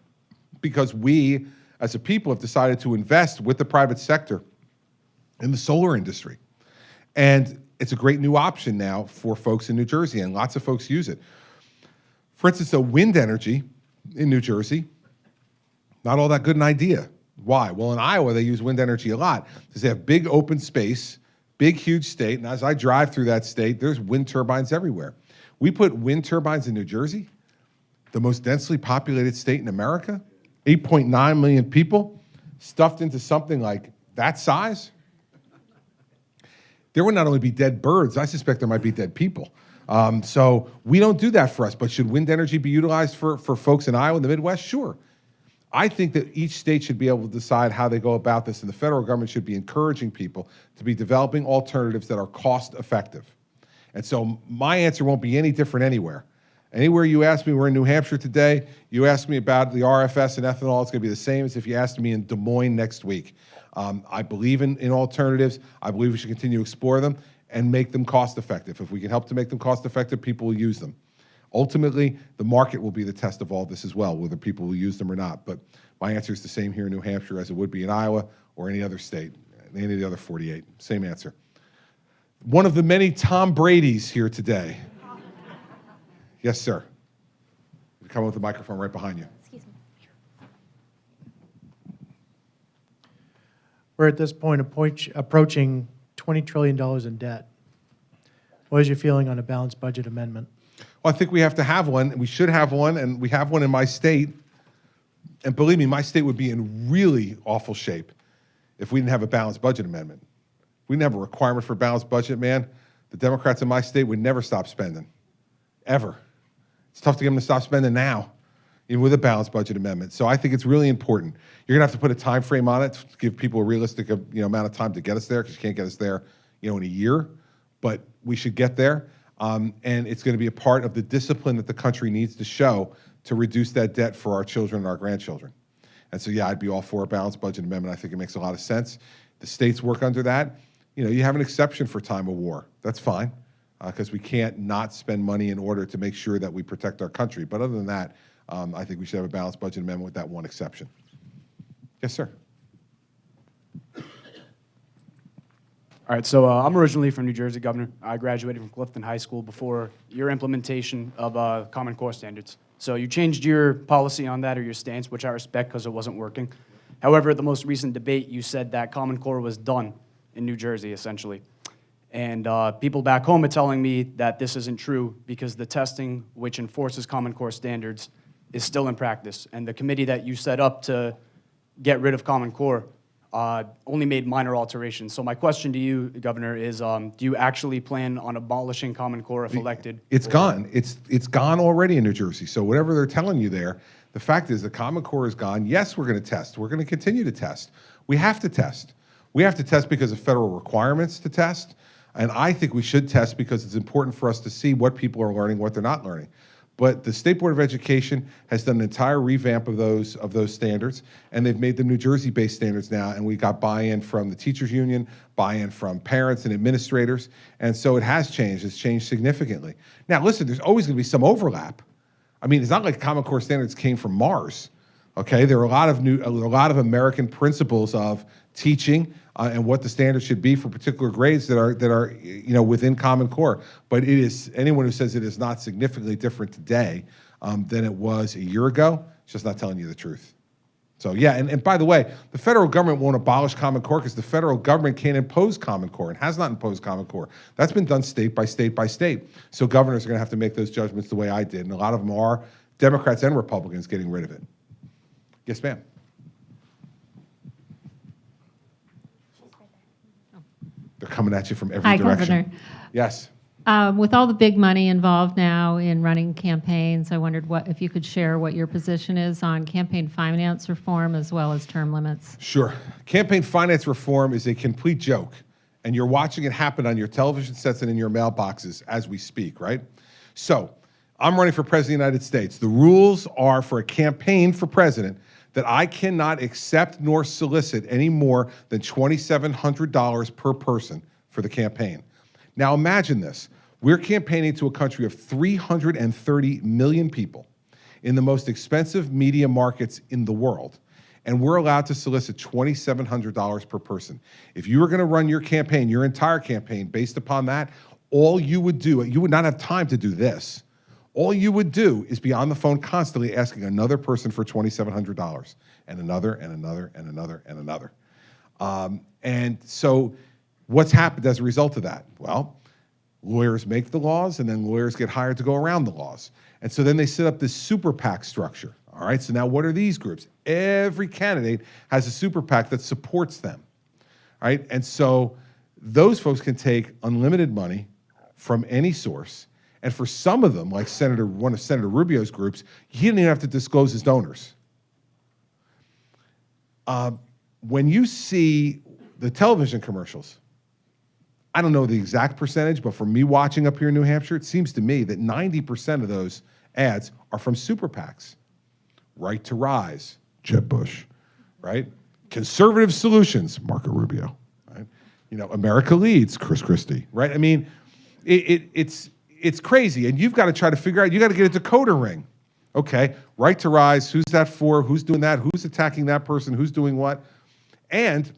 because we, as a people, have decided to invest with the private sector in the solar industry. And it's a great new option now for folks in New Jersey, and lots of folks use it. For instance, wind energy in New Jersey, not all that good an idea. Why? Well, in Iowa, they use wind energy a lot because they have big open space, big, huge state, and as I drive through that state, there's wind turbines everywhere. We put wind turbines in New Jersey, the most densely populated state in America, 8.9 million people, stuffed into something like that size. there would not only be dead birds, I suspect there might be dead people. So we don't do that for us. But should wind energy be utilized for folks in Iowa and the Midwest? Sure. I think that each state should be able to decide how they go about this, and the federal government should be encouraging people to be developing alternatives that are cost effective. And so my answer won't be any different anywhere. Anywhere you ask me, we're in New Hampshire today, you ask me about the RFS and ethanol, it's going to be the same as if you asked me in Des Moines next week. I believe in alternatives. I believe we should continue to explore them and make them cost effective. If we can help to make them cost effective, people will use them. Ultimately, the market will be the test of all this as well, whether people will use them or not. But my answer is the same here in New Hampshire as it would be in Iowa or any other state, any of the other 48. Same answer. One of the many Tom Bradys here today. Yes, sir. Come with the microphone right behind you. Excuse me. We're at this point approaching $20 trillion in debt. What is your feeling on a balanced budget amendment? Well, I think we have to have one. We should have one, and we have one in my state. And believe me, my state would be in really awful shape if we didn't have a balanced budget amendment. If we didn't have a requirement for a balanced budget, man, the Democrats in my state would never stop spending, ever. It's tough to get them to stop spending now, even with a balanced budget amendment. So I think it's really important. You're gonna have to put a time frame on it to give people a realistic amount of time to get us there, because you can't get us there in a year, but we should get there. And it's going to be a part of the discipline that the country needs to show to reduce that debt for our children and our grandchildren. And so, yeah, I'd be all for a balanced budget amendment. I think it makes a lot of sense. The states work under that. You have an exception for time of war. That's fine, because we can't not spend money in order to make sure that we protect our country. But other than that, I think we should have a balanced budget amendment with that one exception. Yes, sir. All right, so I'm originally from New Jersey, Governor. I graduated from Clifton High School before your implementation of Common Core standards. So you changed your policy on that, or your stance, which I respect because it wasn't working. However, at the most recent debate, you said that Common Core was done in New Jersey, essentially. And people back home are telling me that this isn't true because the testing, which enforces Common Core standards, is still in practice. And the committee that you set up to get rid of Common Core only made minor alterations. So my question to you, Governor, is do you actually plan on abolishing Common Core if elected? It's gone. It's gone already in New Jersey. So whatever they're telling you there, the fact is the Common Core is gone. Yes, we're going to test. We're going to continue to test. We have to test. We have to test because of federal requirements to test. And I think we should test because it's important for us to see what people are learning, what they're not learning. But the State Board of Education has done an entire revamp of those standards, and they've made them New Jersey-based standards now, and we got buy-in from the teachers union, buy-in from parents and administrators, and so it has changed. It's changed significantly. Now, listen, there's always going to be some overlap. I mean, it's not like Common Core standards came from Mars. Okay, there are a lot of American principles of teaching and what the standards should be for particular grades that are within Common Core. But it is, anyone who says it is not significantly different today than it was a year ago, is just not telling you the truth. So yeah, and by the way, the federal government won't abolish Common Core because the federal government can't impose Common Core and has not imposed Common Core. That's been done state by state by state. So governors are going to have to make those judgments the way I did, and a lot of them are Democrats and Republicans getting rid of it. Yes, ma'am. They're coming at you from every Hi, direction. Governor. Yes. With all the big money involved now in running campaigns, I wondered if you could share what your position is on campaign finance reform as well as term limits. Sure. Campaign finance reform is a complete joke, and you're watching it happen on your television sets and in your mailboxes as we speak, right? So, I'm running for President of the United States. The rules are for a campaign for president that I cannot accept nor solicit any more than $2,700 per person for the campaign. Now imagine this. We're campaigning to a country of 330 million people in the most expensive media markets in the world, and we're allowed to solicit $2,700 per person. If you were going to run your campaign, your entire campaign, based upon that, all you would do, you would not have time to do this. All you would do is be on the phone constantly asking another person for $2,700 and another and another and another and another. And so what's happened as a result of that? Well, lawyers make the laws and then lawyers get hired to go around the laws. And so then they set up this super PAC structure. All right, so now what are these groups? Every candidate has a super PAC that supports them. All right, and so those folks can take unlimited money from any source. And for some of them, like one of Senator Rubio's groups, he didn't even have to disclose his donors. When you see the television commercials, I don't know the exact percentage, but from me watching up here in New Hampshire, it seems to me that 90% of those ads are from super PACs. Right to Rise, Jeb Bush, right? Conservative Solutions, Marco Rubio, right? You know, America Leads, Christie, right? I mean, it's crazy, and you've got to try to figure out, you got to get a decoder ring. Okay, Right to Rise, who's that for? Who's doing that? Who's attacking that person? Who's doing what? And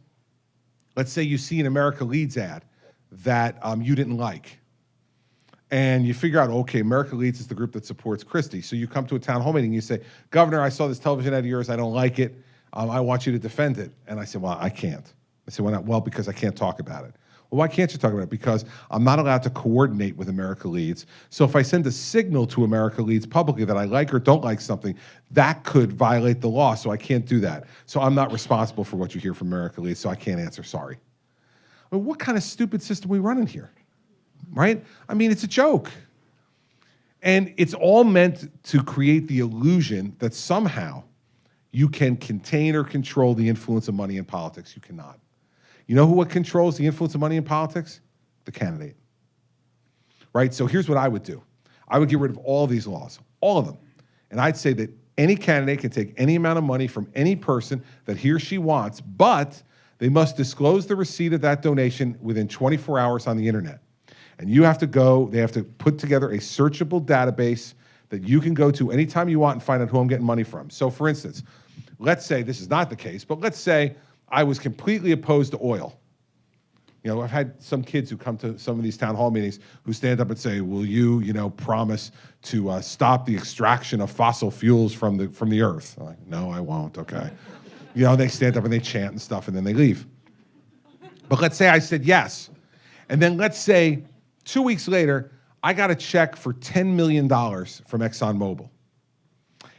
let's say you see an America Leads ad that you didn't like. And you figure out, okay, America Leads is the group that supports Christie. So you come to a town hall meeting and you say, Governor, I saw this television ad of yours. I don't like it. I want you to defend it. And I said, well, I can't. I said, why not? Well, because I can't talk about it. Well, why can't you talk about it? Because I'm not allowed to coordinate with America Leads. So if I send a signal to America Leads publicly that I like or don't like something, that could violate the law, so I can't do that. So I'm not responsible for what you hear from America Leads, so I can't answer, sorry. I mean, what kind of stupid system are we running here, right? I mean, it's a joke. And it's all meant to create the illusion that somehow you can contain or control the influence of money in politics. You cannot. You know what controls the influence of money in politics? The candidate, right? So here's what I would do. I would get rid of all these laws, all of them. And I'd say that any candidate can take any amount of money from any person that he or she wants, but they must disclose the receipt of that donation within 24 hours on the internet. And you have to go, they have to put together a searchable database that you can go to anytime you want and find out who I'm getting money from. So for instance, let's say, this is not the case, but let's say I was completely opposed to oil. You know, I've had some kids who come to some of these town hall meetings who stand up and say, will you, promise to stop the extraction of fossil fuels from the earth? I'm like, no, I won't, okay. They stand up and they chant and stuff and then they leave. But let's say I said yes. And then let's say 2 weeks later, I got a check for $10 million from ExxonMobil.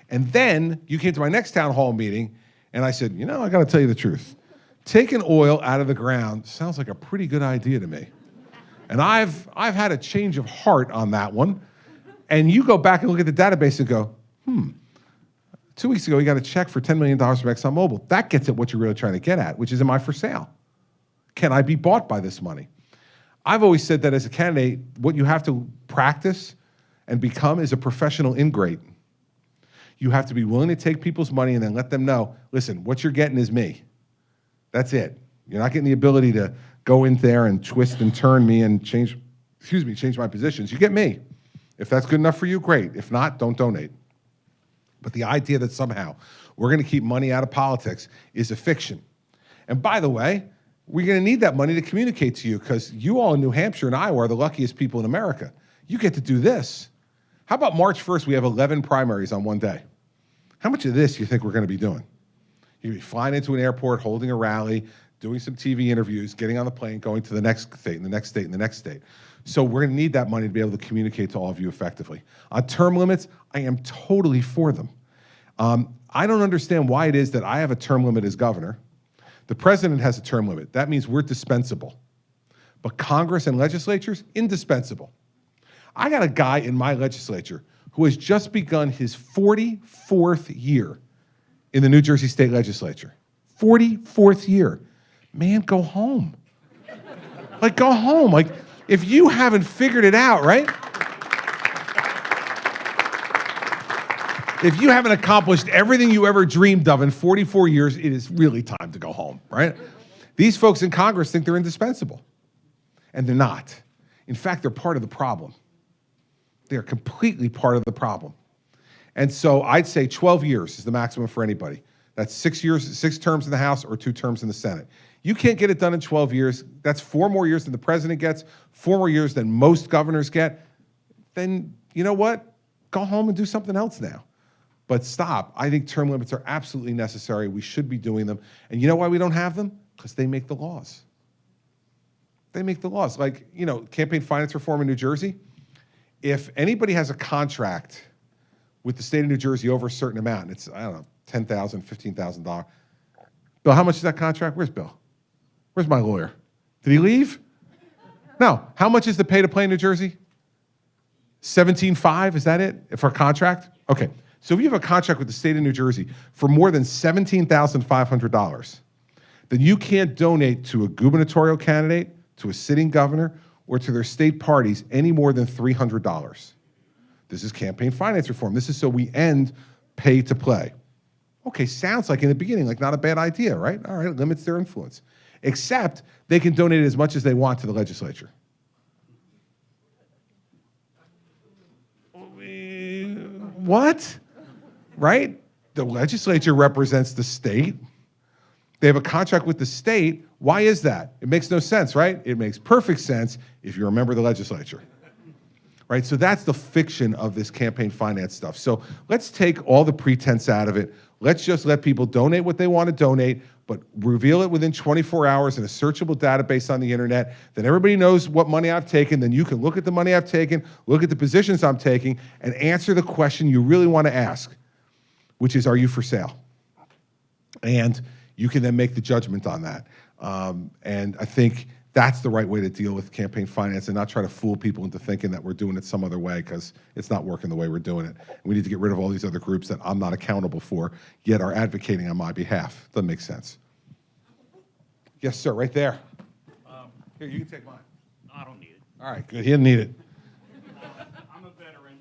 And then you came to my next town hall meeting and I said, I got to tell you the truth. Taking oil out of the ground sounds like a pretty good idea to me. And I've had a change of heart on that one. And you go back and look at the database and go, 2 weeks ago, you got a check for $10 million from ExxonMobil. That gets at what you're really trying to get at, which is, am I for sale? Can I be bought by this money? I've always said that as a candidate, what you have to practice and become is a professional ingrate. You have to be willing to take people's money and then let them know, listen, what you're getting is me. That's it. You're not getting the ability to go in there and twist and turn me and change my positions. You get me. If that's good enough for you, great. If not, don't donate. But the idea that somehow we're going to keep money out of politics is a fiction. And by the way, we're going to need that money to communicate to you because you all in New Hampshire and Iowa are the luckiest people in America. You get to do this. How about March 1st, we have 11 primaries on one day? How much of this do you think we're going to be doing? You're going to be flying into an airport, holding a rally, doing some TV interviews, getting on the plane, going to the next state, and the next state, and the next state. So we're going to need that money to be able to communicate to all of you effectively. On term limits, I am totally for them. I don't understand why it is that I have a term limit as governor. The president has a term limit. That means we're dispensable. But Congress and legislatures, indispensable. I got a guy in my legislature who has just begun his 44th year in the New Jersey State Legislature. 44th year. Man, go home. Like, go home. Like, if you haven't figured it out, right? If you haven't accomplished everything you ever dreamed of in 44 years, it is really time to go home, right? These folks in Congress think they're indispensable, and they're not. In fact, they're part of the problem. They're completely part of the problem. And so I'd say 12 years is the maximum for anybody. That's 6 years, 6 terms in the House or 2 terms in the Senate. You can't get it done in 12 years. That's 4 more years than the president gets, 4 more years than most governors get. Then, you know what? Go home and do something else now. But stop. I think term limits are absolutely necessary. We should be doing them. And you know why we don't have them? Because they make the laws. They make the laws. Like, campaign finance reform in New Jersey. If anybody has a contract with the state of New Jersey over a certain amount, and it's, I don't know, $10,000, $15,000. Bill, how much is that contract? Where's Bill? Where's my lawyer? Did he leave? No. How much is the pay to play in New Jersey? 17.5, is that it for a contract? Okay. So if you have a contract with the state of New Jersey for more than $17,500, then you can't donate to a gubernatorial candidate, to a sitting governor, or to their state parties any more than $300. This is campaign finance reform. This is so we end pay to play. Okay, sounds like in the beginning, like not a bad idea, right? All right, it limits their influence. Except they can donate as much as they want to the legislature. What? Right? The legislature represents the state. They have a contract with the state. Why is that? It makes no sense, right? It makes perfect sense if you're a member of the legislature. Right? So that's the fiction of this campaign finance stuff. So let's take all the pretense out of it. Let's just let people donate what they want to donate, but reveal it within 24 hours in a searchable database on the internet. Then everybody knows what money I've taken. Then you can look at the money I've taken, look at the positions I'm taking, and answer the question you really want to ask, which is, are you for sale? And you can then make the judgment on that. And I think that's the right way to deal with campaign finance and not try to fool people into thinking that we're doing it some other way, because it's not working the way we're doing it. We need to get rid of all these other groups that I'm not accountable for, yet are advocating on my behalf. Doesn't make sense. Yes, sir, right there. Here, you can take mine. I don't need it. All right, good. He didn't need it. I'm a veteran,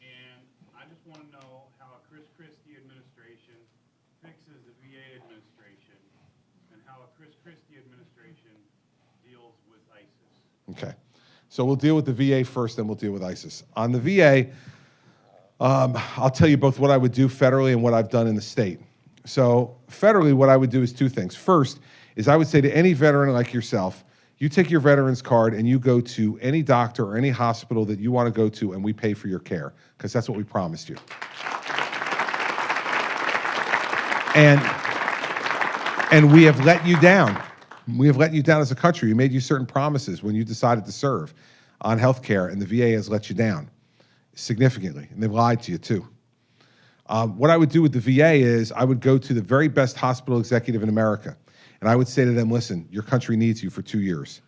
and I just want to know how a Christie administration fixes the VA administration and how a Christie administration deals with ISIS. Okay. So we'll deal with the VA first, then we'll deal with ISIS. On the VA, I'll tell you both what I would do federally and what I've done in the state. So federally, what I would do is two things. First is I would say to any veteran like yourself, you take your veteran's card and you go to any doctor or any hospital that you want to go to, and we pay for your care, because that's what we promised you. And we have let you down. We have let you down as a country. We made you certain promises when you decided to serve on health care, and the VA has let you down significantly, and they've lied to you too. What I would do with the VA is I would go to the very best hospital executive in America, and I would say to them, listen, your country needs you for 2 years.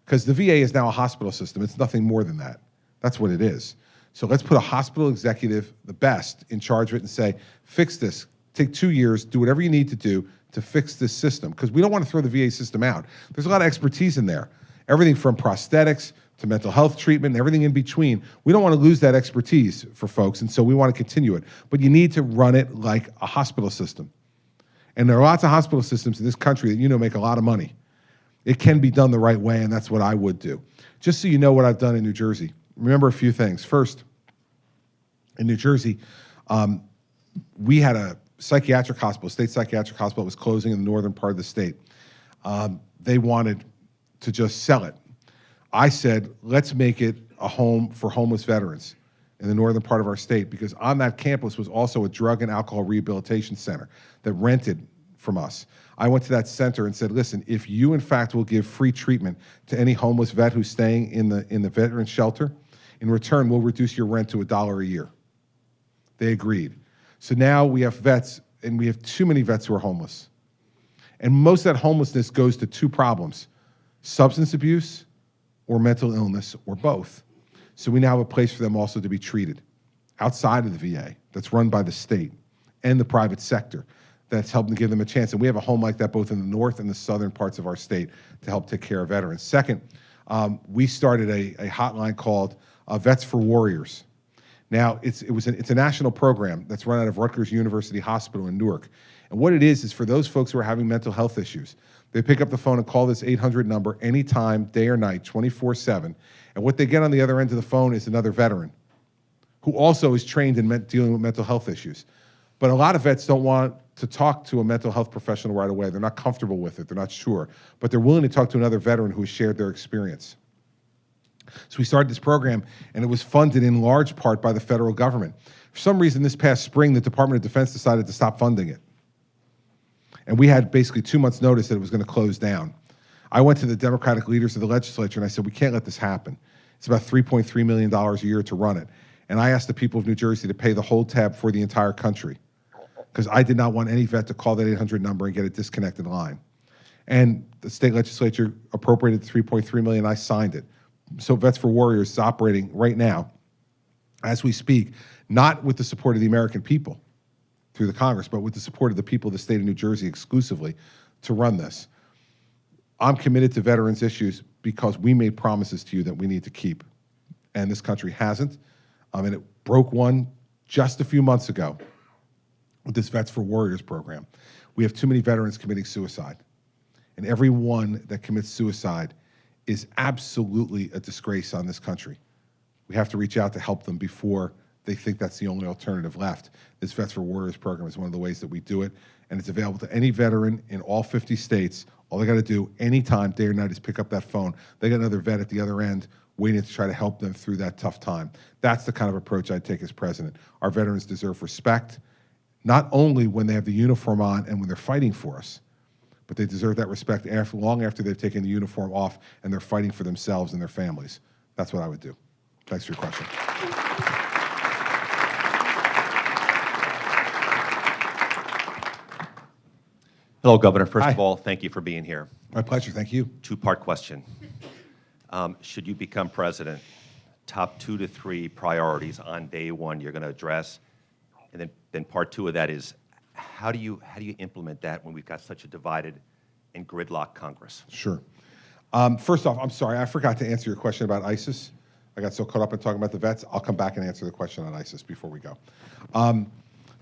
Because the VA is now a hospital system. It's nothing more than that. That's what it is. So let's put a hospital executive, the best, in charge of it and say, fix this. Take 2 years, do whatever you need to do to fix this system. Because we don't want to throw the VA system out. There's a lot of expertise in there. Everything from prosthetics to mental health treatment and everything in between. We don't want to lose that expertise for folks, and so we want to continue it. But you need to run it like a hospital system. And there are lots of hospital systems in this country that make a lot of money. It can be done the right way, and that's what I would do. Just so you know what I've done in New Jersey, remember a few things. First, in New Jersey, we had a psychiatric hospital, state psychiatric hospital, that was closing in the northern part of the state. They wanted to just sell it. I said, let's make it a home for homeless veterans in the northern part of our state, because on that campus was also a drug and alcohol rehabilitation center that rented from us. I went to that center and said, listen, if you in fact will give free treatment to any homeless vet who's staying in the veteran shelter, in return we'll reduce your rent to $1 a year. They agreed. So now we have vets, and we have too many vets who are homeless. And most of that homelessness goes to two problems: substance abuse or mental illness, or both. So we now have a place for them also to be treated outside of the VA that's run by the state and the private sector that's helping to give them a chance. And we have a home like that both in the north and the southern parts of our state to help take care of veterans. Second, we started a hotline called Vets for Warriors. Now, it's a national program that's run out of Rutgers University Hospital in Newark. And what it is for those folks who are having mental health issues. They pick up the phone and call this 800 number anytime, day or night, 24/7. And what they get on the other end of the phone is another veteran who also is trained in dealing with mental health issues. But a lot of vets don't want to talk to a mental health professional right away. They're not comfortable with it. They're not sure. But they're willing to talk to another veteran who has shared their experience. So we started this program, and it was funded in large part by the federal government. For some reason, this past spring, the Department of Defense decided to stop funding it. And we had basically 2 months' notice that it was going to close down. I went to the Democratic leaders of the legislature, and I said, we can't let this happen. It's about $3.3 million a year to run it. And I asked the people of New Jersey to pay the whole tab for the entire country, because I did not want any vet to call that 800 number and get a disconnected line. And the state legislature appropriated $3.3 million. I signed it. So Vets for Warriors is operating right now, as we speak, not with the support of the American people through the Congress, but with the support of the people of the state of New Jersey exclusively to run this. I'm committed to veterans issues because we made promises to you that we need to keep, and this country hasn't. And it broke one just a few months ago with this Vets for Warriors program. We have too many veterans committing suicide, and every one that commits suicide is absolutely a disgrace on this country. We have to reach out to help them before they think that's the only alternative left. This Vets for Warriors program is one of the ways that we do it, and it's available to any veteran in all 50 states. All they got to do anytime, day or night, is pick up that phone. They got another vet at the other end waiting to try to help them through that tough time. That's the kind of approach I'd take as president. Our veterans deserve respect, not only when they have the uniform on and when they're fighting for us, but they deserve that respect long after they've taken the uniform off and they're fighting for themselves and their families. That's what I would do. Thanks for your question. Hello, Governor. First Hi. of all, thank you for being here. My pleasure. Thank you. Two-part question. Should you become president, top 2 to 3 priorities on day one you're going to address? And then part 2 of that is, how do you implement that when we've got such a divided and gridlocked Congress? Sure. First off, I'm sorry, I forgot to answer your question about ISIS. I got so caught up in talking about the vets. I'll come back and answer the question on ISIS before we go.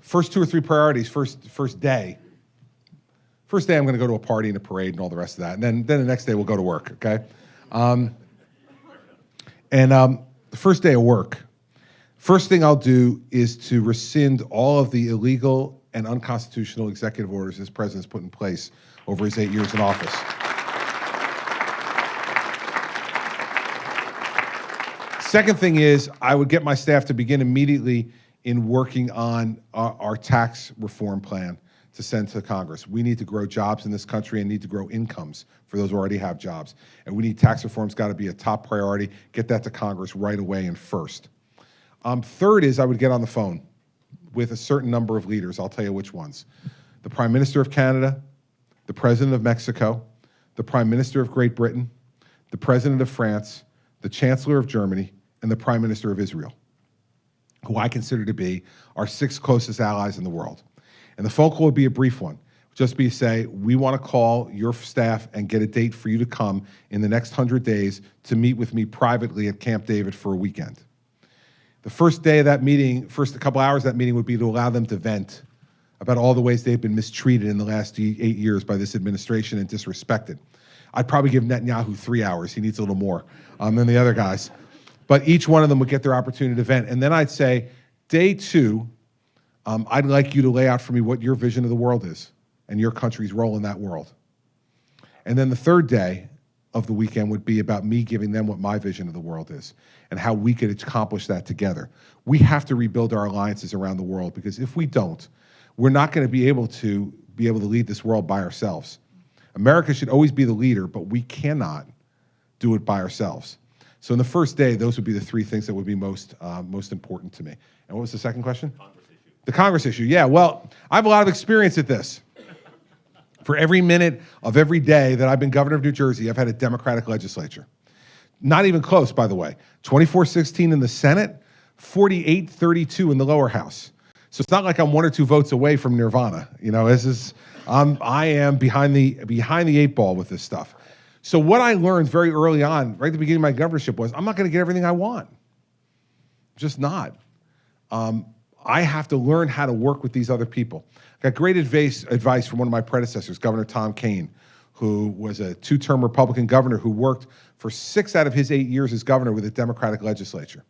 First 2 or 3 priorities, first day. First day, I'm going to go to a party and a parade and all the rest of that. And then the next day, we'll go to work, okay? The first day of work, first thing I'll do is to rescind all of the illegal and unconstitutional executive orders this president's put in place over his 8 years in office. Second thing is, I would get my staff to begin immediately in working on our tax reform plan to send to Congress. We need to grow jobs in this country and need to grow incomes for those who already have jobs. And we need tax reform's got to be a top priority. Get that to Congress right away and first. Third is I would get on the phone with a certain number of leaders. I'll tell you which ones. The Prime Minister of Canada, the President of Mexico, the Prime Minister of Great Britain, the President of France, the Chancellor of Germany, and the Prime Minister of Israel, who I consider to be our 6 closest allies in the world. And the phone call would be a brief one. Just be say, we want to call your staff and get a date for you to come in the next 100 days to meet with me privately at Camp David for a weekend. The first day of that meeting, first couple hours of that meeting would be to allow them to vent about all the ways they've been mistreated in the last 8 years by this administration and disrespected. I'd probably give Netanyahu 3 hours. He needs a little more than the other guys. But each one of them would get their opportunity to vent. And then I'd say, day 2, I'd like you to lay out for me what your vision of the world is and your country's role in that world. And then the third day of the weekend would be about me giving them what my vision of the world is and how we could accomplish that together. We have to rebuild our alliances around the world, because if we don't, we're not going to be able to lead this world by ourselves. America should always be the leader, but we cannot do it by ourselves. So in the first day, those would be the 3 things that would be most important to me. And what was the second question? The Congress issue, yeah. Well, I have a lot of experience at this. For every minute of every day that I've been governor of New Jersey, I've had a Democratic legislature. Not even close, by the way. 24-16 in the Senate, 48-32 in the lower house. So it's not like I'm 1 or 2 votes away from nirvana. You know, I am behind the 8 ball with this stuff. So what I learned very early on, right at the beginning of my governorship, was I'm not going to get everything I want. Just not. I have to learn how to work with these other people. I got great advice from one of my predecessors, Governor Tom Kean, who was a 2-term Republican governor who worked for 6 out of his 8 years as governor with a Democratic legislature.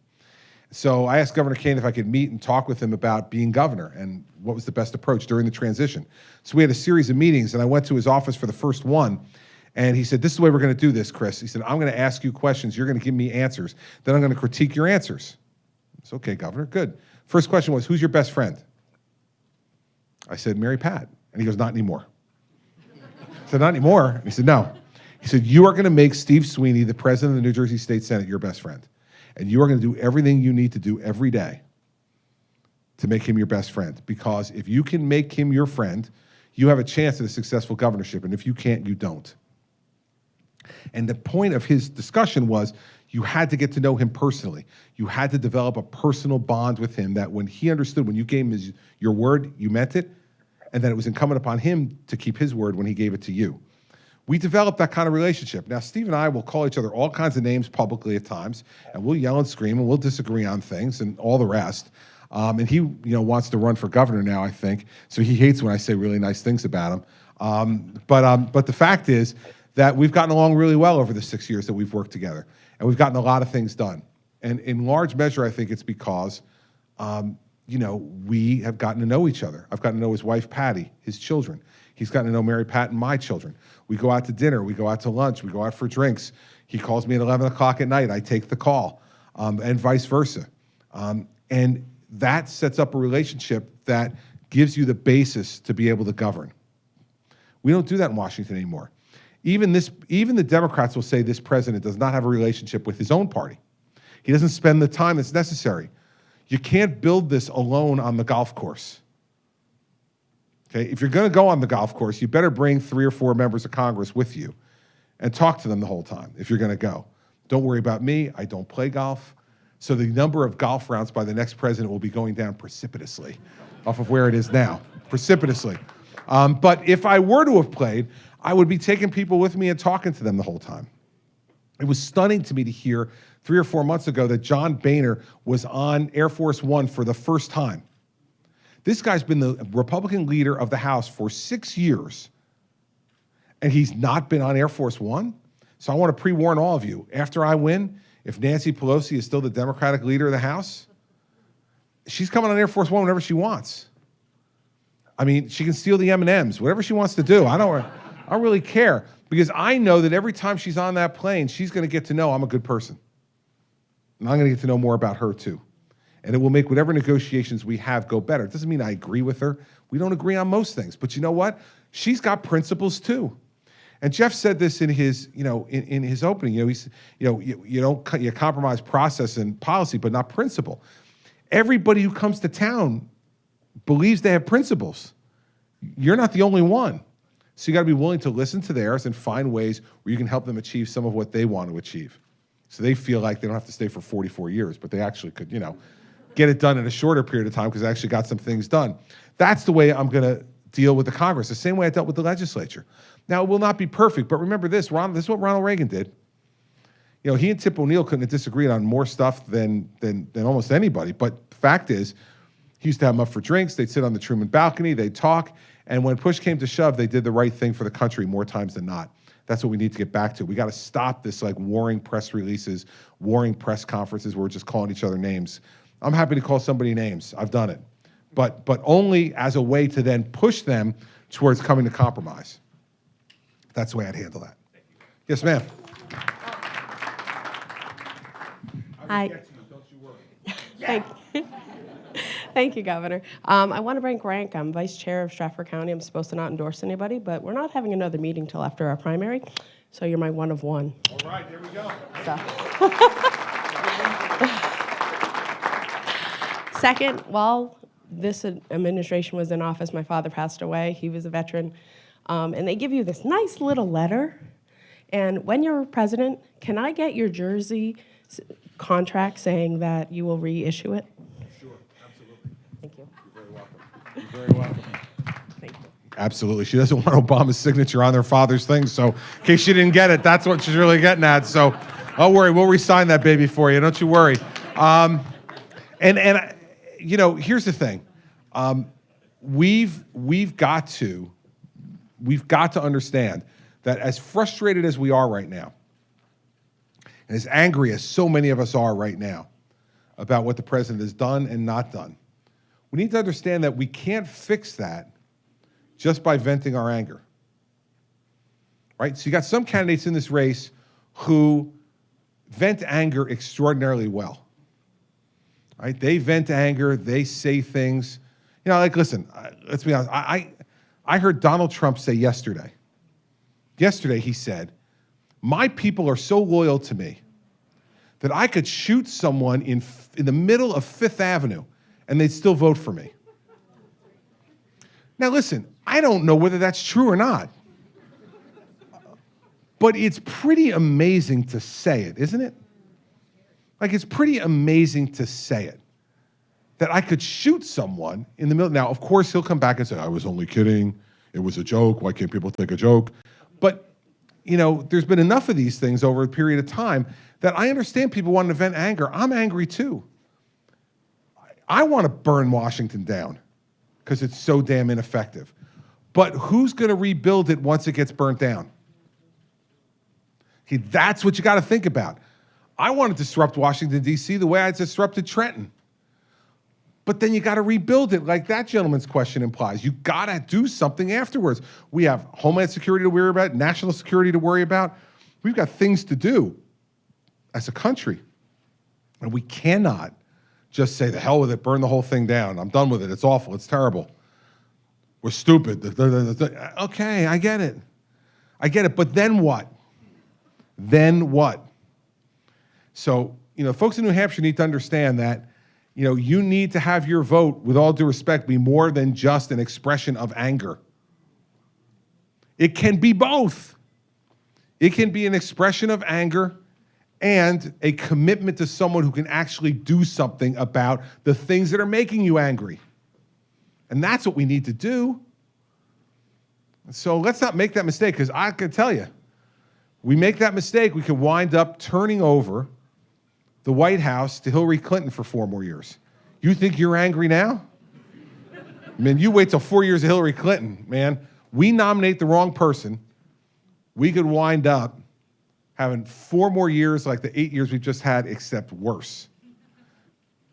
So I asked Governor Kean if I could meet and talk with him about being governor and what was the best approach during the transition. So we had a series of meetings, and I went to his office for the first one, and he said, this is the way we're going to do this, Chris. He said, I'm going to ask you questions. You're going to give me answers. Then I'm going to critique your answers. It's okay, Governor, good. First question was, who's your best friend? I said, Mary Pat. And he goes, not anymore. I said, not anymore? And he said, no. He said, you are going to make Steve Sweeney, the president of the New Jersey State Senate, your best friend. And you are going to do everything you need to do every day to make him your best friend. Because if you can make him your friend, you have a chance at a successful governorship, and if you can't, you don't. And the point of his discussion was you had to get to know him personally. You had to develop a personal bond with him that when he understood, when you gave him your word, you meant it, and that it was incumbent upon him to keep his word when he gave it to you. We developed that kind of relationship. Now, Steve and I will call each other all kinds of names publicly at times, and we'll yell and scream, and we'll disagree on things and all the rest. And he, wants to run for governor now, I think, so he hates when I say really nice things about him. But the fact is that we've gotten along really well over the 6 years that we've worked together, and we've gotten a lot of things done. And in large measure, I think it's because, we have gotten to know each other. I've gotten to know his wife, Patty, his children. He's gotten to know Mary Pat and my children. We go out to dinner, we go out to lunch, we go out for drinks. He calls me at 11 o'clock at night, I take the call, and vice versa. And that sets up a relationship that gives you the basis to be able to govern. We don't do that in Washington anymore. Even the Democrats will say this president does not have a relationship with his own party. He doesn't spend the time that's necessary. You can't build this alone on the golf course. Okay? If you're going to go on the golf course, you better bring 3 or 4 members of Congress with you and talk to them the whole time if you're going to go. Don't worry about me. I don't play golf. So the number of golf rounds by the next president will be going down precipitously off of where it is now, precipitously. But if I were to have played, I would be taking people with me and talking to them the whole time. It was stunning to me to hear 3 or 4 months ago that John Boehner was on Air Force One for the first time. This guy's been the Republican leader of the House for 6 years, and he's not been on Air Force One? So I want to pre-warn all of you, after I win, if Nancy Pelosi is still the Democratic leader of the House, she's coming on Air Force One whenever she wants. I mean, she can steal the M&Ms, whatever she wants to do. I don't really care, because I know that every time she's on that plane, she's going to get to know I'm a good person. And I'm going to get to know more about her, too. And it will make whatever negotiations we have go better. It doesn't mean I agree with her. We don't agree on most things. But you know what? She's got principles, too. And Jeff said this in his, in his opening. He's, you compromise process and policy, but not principle. Everybody who comes to town believes they have principles. You're not the only one. So you got to be willing to listen to theirs and find ways where you can help them achieve some of what they want to achieve. So they feel like they don't have to stay for 44 years, but they actually could, get it done in a shorter period of time because I actually got some things done. That's the way I'm going to deal with the Congress, the same way I dealt with the legislature. Now, it will not be perfect, but remember this, this is what Ronald Reagan did. He and Tip O'Neill couldn't have disagreed on more stuff than almost anybody, but the fact is, he used to have them up for drinks, they'd sit on the Truman balcony, they'd talk, and when push came to shove, they did the right thing for the country more times than not. That's what we need to get back to. We got to stop this warring press releases, warring press conferences where we're just calling each other names. I'm happy to call somebody names. I've done it. But only as a way to then push them towards coming to compromise. That's the way I'd handle that. Yes, ma'am. Hi. Thank you, Governor. I want to rank. I'm vice chair of Stratford County. I'm supposed to not endorse anybody, but we're not having another meeting till after our primary, so you're my one of one. All right, there we go. Second, while this administration was in office, my father passed away. He was a veteran. And they give you this nice little letter. And when you're president, can I get your Jersey contract saying that you will reissue it? Sure, absolutely. Thank you. You're very welcome. You're very welcome. Thank you. Absolutely. She doesn't want Obama's signature on their father's thing, so in case she didn't get it, that's what she's really getting at. So don't worry, we'll re-sign that baby for you. Don't you worry. Here's the thing. We've got to understand that as frustrated as we are right now, and as angry as so many of us are right now about what the president has done and not done, we need to understand that we can't fix that just by venting our anger, right? So you got some candidates in this race who vent anger extraordinarily well, right? They vent anger, they say things, listen, let's be honest, I heard Donald Trump say yesterday he said, my people are so loyal to me that I could shoot someone in the middle of Fifth Avenue and they'd still vote for me. Now listen, I don't know whether that's true or not. But it's pretty amazing to say it, isn't it? Like, it's pretty amazing to say it. That I could shoot someone in the middle. Now, of course, he'll come back and say, I was only kidding. It was a joke. Why can't people take a joke? But, you know, there's been enough of these things over a period of time that I understand people want to vent anger. I'm angry too. I want to burn Washington down because it's so damn ineffective. But who's going to rebuild it once it gets burnt down? Okay, that's what you got to think about. I want to disrupt Washington, D.C. the way I disrupted Trenton. But then you got to rebuild it like that gentleman's question implies. You got to do something afterwards. We have Homeland Security to worry about, national security to worry about. We've got things to do as a country. And we cannot just say, the hell with it, burn the whole thing down. I'm done with it. It's awful. It's terrible. We're stupid. Okay, I get it. I get it. But then what? Then what? So, you know, folks in New Hampshire need to understand that, you know, you need to have your vote, with all due respect, be more than just an expression of anger. It can be both. It can be an expression of anger and a commitment to someone who can actually do something about the things that are making you angry. And that's what we need to do. So let's not make that mistake, because I can tell you, we make that mistake, we can wind up turning over the White House to Hillary Clinton for 4 more years. You think you're angry now? Man, you wait till 4 years of Hillary Clinton, man. We nominate the wrong person, we could wind up having 4 more years like the 8 years we've just had, except worse.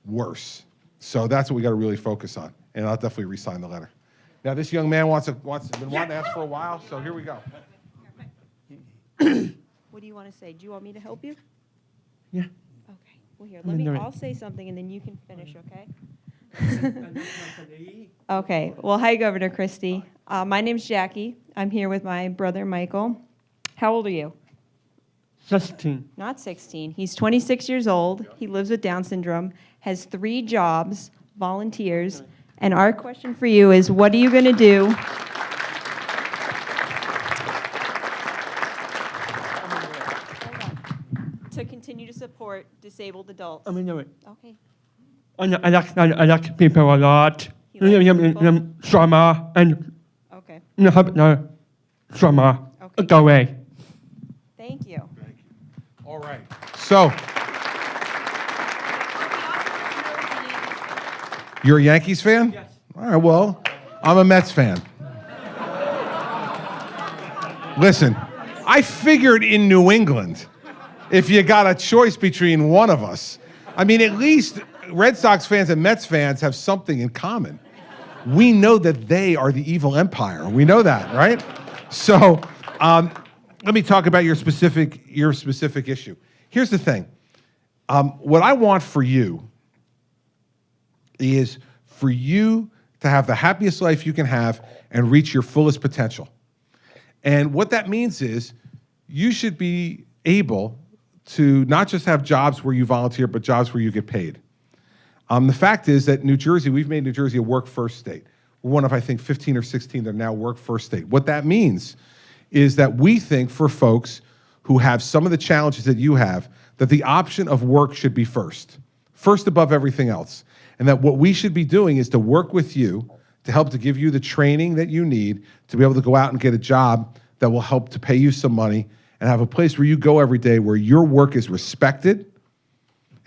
Worse. So that's what we got to really focus on. And I'll definitely re-sign the letter. Now, this young man been wanting to ask for a while, so here we go. What do you want to say? Do you want me to help you? Yeah. Okay. Well, here, I'll say something and then you can finish, okay? Okay. Well, hi, Governor Christie. My name's Jackie. I'm here with my brother, Michael. How old are you? 16. Not 16. He's 26 years old. He lives with Down syndrome, has 3 jobs, volunteers. And our question for you is, what are you going to do? To continue to support disabled adults. I mean, Okay. I like people a lot. Trauma and Okay. no trauma. Okay. Go away. Thank you. All right. So, you're a Yankees fan? Yes. All right, well, I'm a Mets fan. Listen, I figured in New England, if you got a choice between one of us, I mean, at least Red Sox fans and Mets fans have something in common. We know that they are the evil empire. We know that, right? So, let me talk about your specific issue. Here's the thing. What I want for you is for you to have the happiest life you can have and reach your fullest potential. And what that means is you should be able to not just have jobs where you volunteer, but jobs where you get paid. The fact is that New Jersey, we've made New Jersey a work-first state. We're one of, I think, 15 or 16 that are now work-first state. What that means is that we think for folks who have some of the challenges that you have, that the option of work should be first above everything else. And that what we should be doing is to work with you to help to give you the training that you need to be able to go out and get a job that will help to pay you some money and have a place where you go every day where your work is respected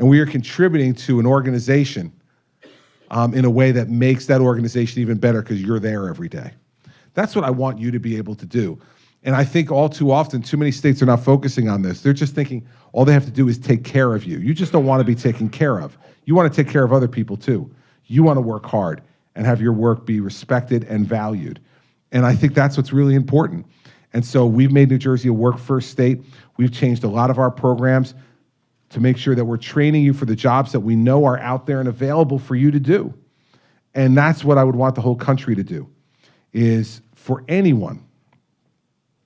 and we are contributing to an organization in a way that makes that organization even better because you're there every day. That's what I want you to be able to do. And I think all too often, too many states are not focusing on this. They're just thinking all they have to do is take care of you. You just don't want to be taken care of. You want to take care of other people too. You want to work hard and have your work be respected and valued. And I think that's what's really important. And so we've made New Jersey a work-first state. We've changed a lot of our programs to make sure that we're training you for the jobs that we know are out there and available for you to do. And that's what I would want the whole country to do, is for anyone,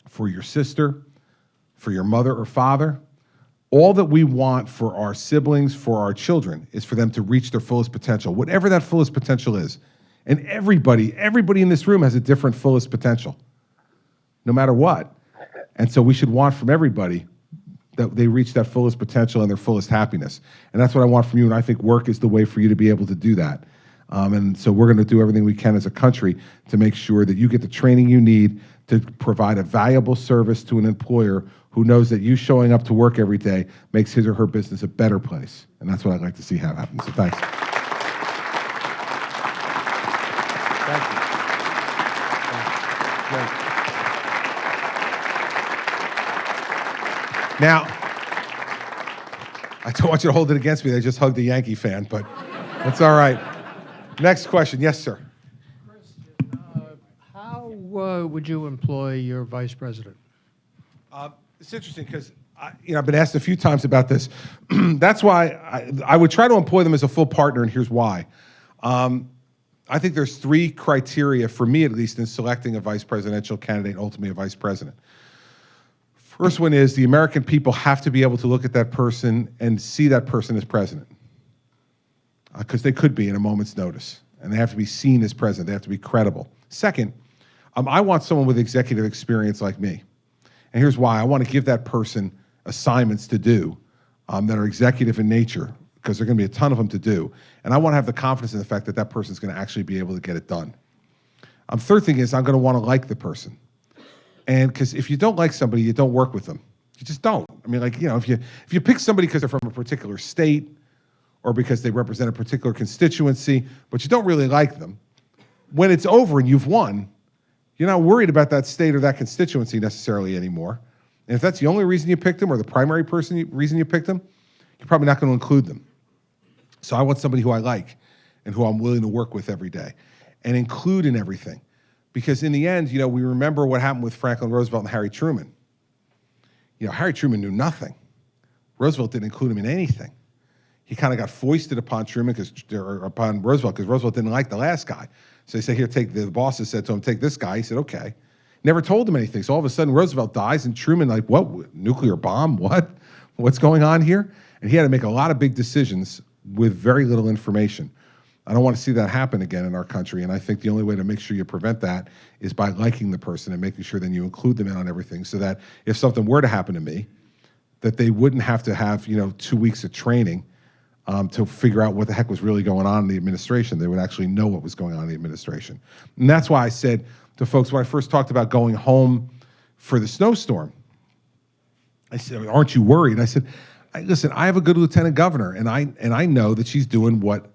for your sister, for your mother or father, all that we want for our siblings, for our children, is for them to reach their fullest potential, whatever that fullest potential is. And everybody in this room has a different fullest potential, no matter what. And so we should want from everybody that they reach that fullest potential and their fullest happiness. And that's what I want from you, and I think work is the way for you to be able to do that. And so we're going to do everything we can as a country to make sure that you get the training you need to provide a valuable service to an employer who knows that you showing up to work every day makes his or her business a better place. And that's what I'd like to see happen. So thanks. Thank you. Great. Now, I don't want you to hold it against me. They just hugged a Yankee fan, but that's all right. Next question. Yes, sir. How would you employ your vice president? It's interesting because I've been asked a few times about this. That's why I would try to employ them as a full partner, and here's why. I think there's 3 criteria, for me at least, in selecting a vice presidential candidate, ultimately a vice president. First one is the American people have to be able to look at that person and see that person as president, because they could be in a moment's notice, and they have to be seen as president. They have to be credible. Second, I want someone with executive experience like me. And here's why. I want to give that person assignments to do that are executive in nature, because there are going to be a ton of them to do. And I want to have the confidence in the fact that that person's going to actually be able to get it done. Third thing is I'm going to want to like the person. And because if you don't like somebody, you don't work with them. You just don't. I mean, like, if you pick somebody because they're from a particular state or because they represent a particular constituency, but you don't really like them, when it's over and you've won, you're not worried about that state or that constituency necessarily anymore. And if that's the only reason you picked them or the primary reason you picked them, you're probably not going to include them. So I want somebody who I like and who I'm willing to work with every day and include in everything. Because in the end, we remember what happened with Franklin Roosevelt and Harry Truman. Harry Truman knew nothing. Roosevelt didn't include him in anything. He kind of got foisted upon Roosevelt because Roosevelt didn't like the last guy. So they said, here, the bosses said to him, take this guy. He said, okay. Never told him anything. So all of a sudden, Roosevelt dies, and Truman, like, what, nuclear bomb? What? What's going on here? And he had to make a lot of big decisions with very little information. I don't want to see that happen again in our country, and I think the only way to make sure you prevent that is by liking the person and making sure then you include them in on everything, so that if something were to happen to me, that they wouldn't have to have 2 weeks of training to figure out what the heck was really going on in the administration. They would actually know what was going on in the administration. And that's why I said to folks when I first talked about going home for the snowstorm, I said, aren't you worried? I said, listen, I have a good lieutenant governor, and I know that she's doing what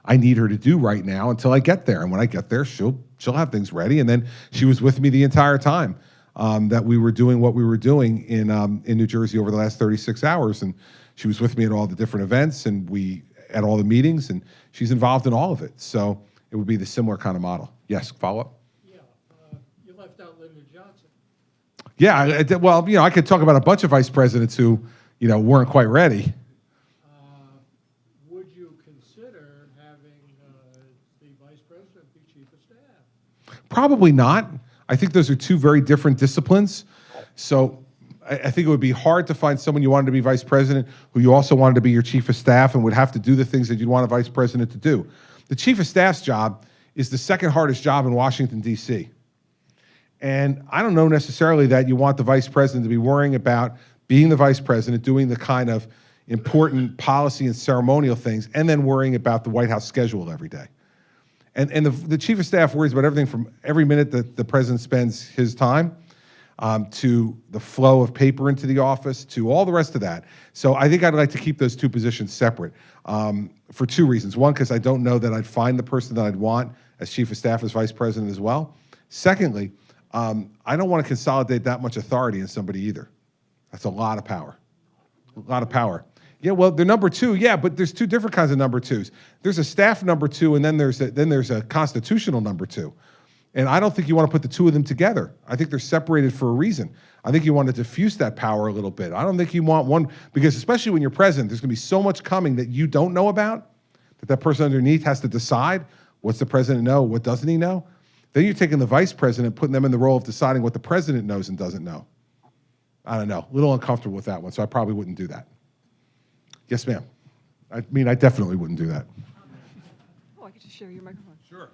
I need her to do right now until I get there. And when I get there, she'll have things ready. And then she was with me the entire time that we were doing what we were doing in New Jersey over the last 36 hours. And she was with me at all the different events and at all the meetings, and she's involved in all of it. So it would be the similar kind of model. Yes, follow up? Yeah, you left out Lyndon Johnson. Yeah, well, I could talk about a bunch of vice presidents who, weren't quite ready. Would you consider having the vice president be chief of staff? Probably not. I think those are 2 very different disciplines. So I think it would be hard to find someone you wanted to be vice president who you also wanted to be your chief of staff and would have to do the things that you'd want a vice president to do. The chief of staff's job is the second hardest job in Washington, D.C. And I don't know necessarily that you want the vice president to be worrying about being the vice president, doing the kind of important policy and ceremonial things, and then worrying about the White House schedule every day. And the chief of staff worries about everything from every minute that the president spends his time to the flow of paper into the office, to all the rest of that. So I think I'd like to keep those 2 positions separate for 2 reasons. One, because I don't know that I'd find the person that I'd want as chief of staff as vice president as well. Secondly, I don't want to consolidate that much authority in somebody either. That's a lot of power. A lot of power. Yeah, well, they're number 2, yeah, but there's 2 different kinds of number 2s. There's a staff number 2, and then there's a constitutional number 2. And I don't think you want to put the 2 of them together. I think they're separated for a reason. I think you want to diffuse that power a little bit. I don't think you want one, because especially when you're president, there's going to be so much coming that you don't know about, that person underneath has to decide what's the president know, what doesn't he know. Then you're taking the vice president, putting them in the role of deciding what the president knows and doesn't know. I don't know, a little uncomfortable with that one, so I probably wouldn't do that. Yes, ma'am. I definitely wouldn't do that. Oh, I get to share your microphone. Sure.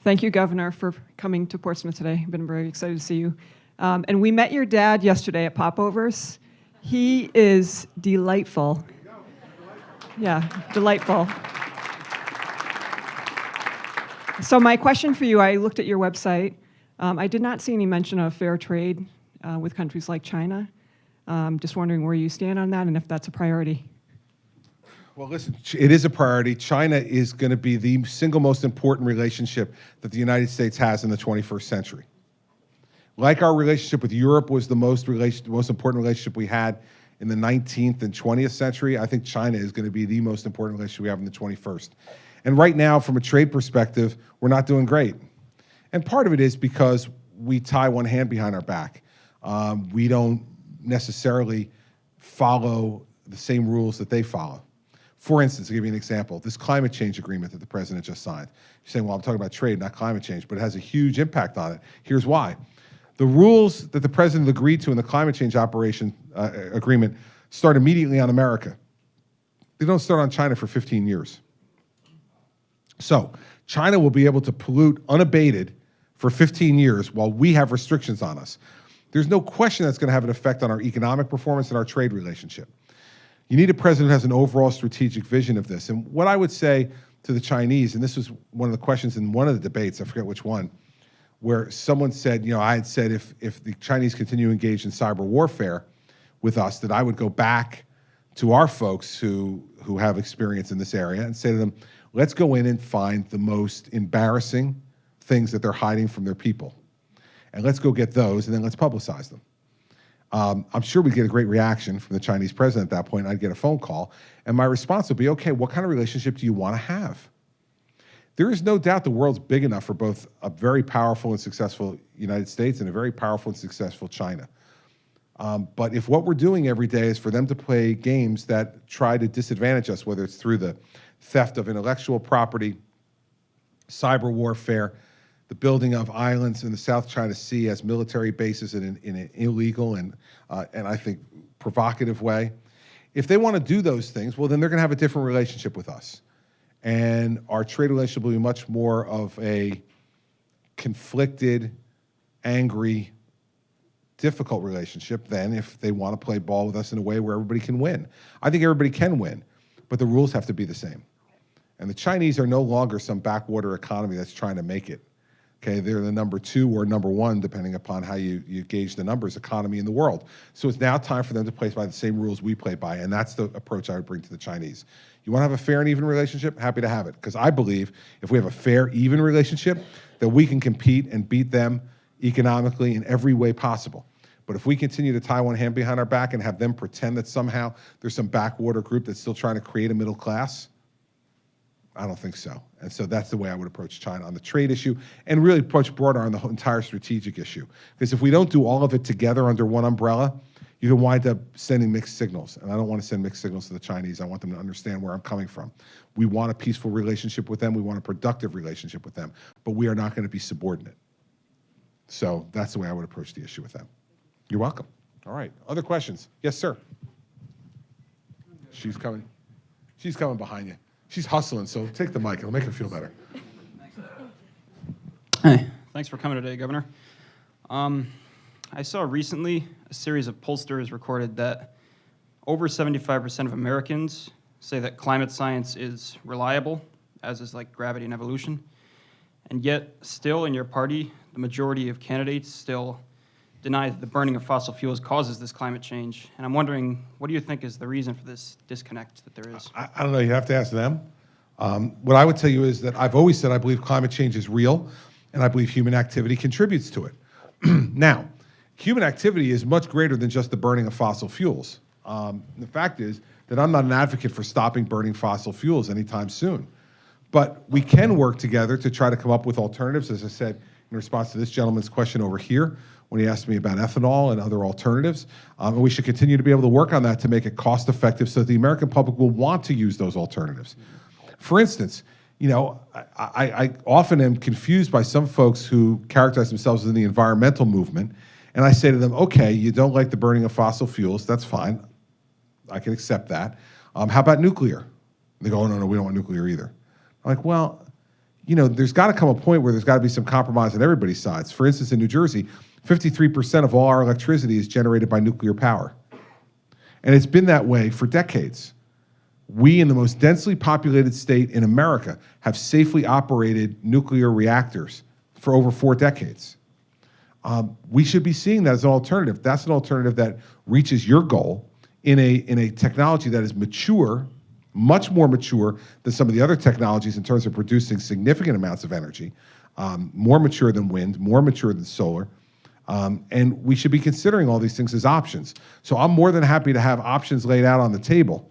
Thank you, Governor, for coming to Portsmouth today. I've been very excited to see you. And we met your dad yesterday at Popovers. He is delightful. Yeah, delightful. So my question for you, I looked at your website. I did not see any mention of fair trade with countries like China. Just wondering where you stand on that and if that's a priority. Well, listen, it is a priority. China is going to be the single most important relationship that the United States has in the 21st century. Like our relationship with Europe was the most important relationship we had in the 19th and 20th century, I think China is going to be the most important relationship we have in the 21st. And right now, from a trade perspective, we're not doing great. And part of it is because we tie one hand behind our back. We don't necessarily follow the same rules that they follow. For instance, I'll give you an example. This climate change agreement that the president just signed. You're saying, well, I'm talking about trade, not climate change, but it has a huge impact on it. Here's why. The rules that the president agreed to in the climate change agreement start immediately on America. They don't start on China for 15 years. So China will be able to pollute unabated for 15 years while we have restrictions on us. There's no question that's going to have an effect on our economic performance and our trade relationship. You need a president who has an overall strategic vision of this. And what I would say to the Chinese, and this was one of the questions in one of the debates, I forget which one, where someone said, I had said if the Chinese continue to engage in cyber warfare with us, that I would go back to our folks who have experience in this area and say to them, let's go in and find the most embarrassing things that they're hiding from their people. And let's go get those, and then let's publicize them. I'm sure we'd get a great reaction from the Chinese president at that point. I'd get a phone call, and my response would be, okay, what kind of relationship do you want to have? There is no doubt the world's big enough for both a very powerful and successful United States and a very powerful and successful China. But if what we're doing every day is for them to play games that try to disadvantage us, whether it's through the theft of intellectual property, cyber warfare, the building of islands in the South China Sea as military bases in an illegal and I think provocative way, if they want to do those things, well, then they're going to have a different relationship with us. And our trade relationship will be much more of a conflicted, angry, difficult relationship than if they want to play ball with us in a way where everybody can win. I think everybody can win, but the rules have to be the same. And the Chinese are no longer some backwater economy that's trying to make it. Okay, they're the number 2 or number 1, depending upon how you gauge the numbers, economy in the world. So it's now time for them to play by the same rules we play by, and that's the approach I would bring to the Chinese. You want to have a fair and even relationship? Happy to have it, because I believe if we have a fair, even relationship, that we can compete and beat them economically in every way possible. But if we continue to tie one hand behind our back and have them pretend that somehow there's some backwater group that's still trying to create a middle class, I don't think so. And so that's the way I would approach China on the trade issue and really approach broader on the whole entire strategic issue. Because if we don't do all of it together under one umbrella, you can wind up sending mixed signals. And I don't want to send mixed signals to the Chinese. I want them to understand where I'm coming from. We want a peaceful relationship with them. We want a productive relationship with them. But we are not going to be subordinate. So that's the way I would approach the issue with them. You're welcome. All right. Other questions? Yes, sir. She's coming. She's coming behind you. She's hustling, so take the mic. It'll make her feel better. Hey, thanks for coming today, Governor. I saw recently a series of pollsters recorded that over 75% of Americans say that climate science is reliable, as is like gravity and evolution. And yet, still in your party, the majority of candidates still deny that the burning of fossil fuels causes this climate change. And I'm wondering, what do you think is the reason for this disconnect that there is? I don't know. You have to ask them. What I would tell you is that I've always said I believe climate change is real, and I believe human activity contributes to it. Now, human activity is much greater than just the burning of fossil fuels. The fact is that I'm not an advocate for stopping burning fossil fuels anytime soon. But we can work together to try to come up with alternatives, as I said in response to this gentleman's question over here, when he asked me about ethanol and other alternatives. And we should continue to be able to work on that to make it cost effective so that the American public will want to use those alternatives. For instance, I often am confused by some folks who characterize themselves as in the environmental movement. And I say to them, okay, you don't like the burning of fossil fuels. That's fine. I can accept that. How about nuclear? They go, oh, no, we don't want nuclear either. I'm like, well, there's got to come a point where there's got to be some compromise on everybody's sides. For instance, in New Jersey, 53% of all our electricity is generated by nuclear power. And it's been that way for decades. We, in the most densely populated state in America, have safely operated nuclear reactors for over 4 decades. We should be seeing that as an alternative. That's an alternative that reaches your goal in a technology that is mature, much more mature than some of the other technologies in terms of producing significant amounts of energy, more mature than wind, more mature than solar. And we should be considering all these things as options. So I'm more than happy to have options laid out on the table.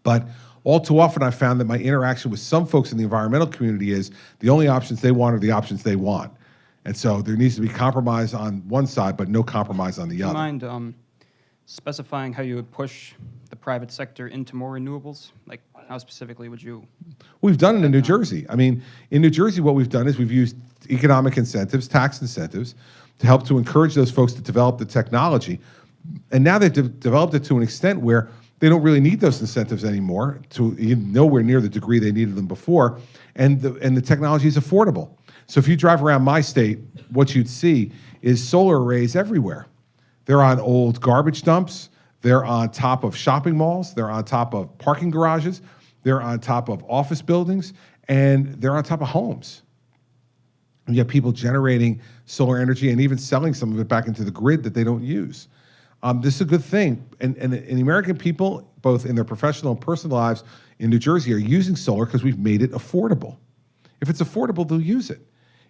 But all too often I found that my interaction with some folks in the environmental community is the only options they want are the options they want. And so there needs to be compromise on one side, but no compromise on the Do you other. mind specifying how you would push the private sector into more renewables? Like, how specifically would you? We've done it in New Jersey. I mean, in New Jersey, what we've done is we've used economic incentives, tax incentives, to help to encourage those folks to develop the technology. And now they've developed it to an extent where they don't really need those incentives anymore, to nowhere near the degree they needed them before, and the technology is affordable. So if you drive around my state, what you'd see is solar arrays everywhere. They're on old garbage dumps, they're on top of shopping malls, they're on top of parking garages, they're on top of office buildings, and they're on top of homes. And you have people generating solar energy and even selling some of it back into the grid that they don't use. This is a good thing. And the American people, both in their professional and personal lives in New Jersey, are using solar because we've made it affordable. If it's affordable, they'll use it.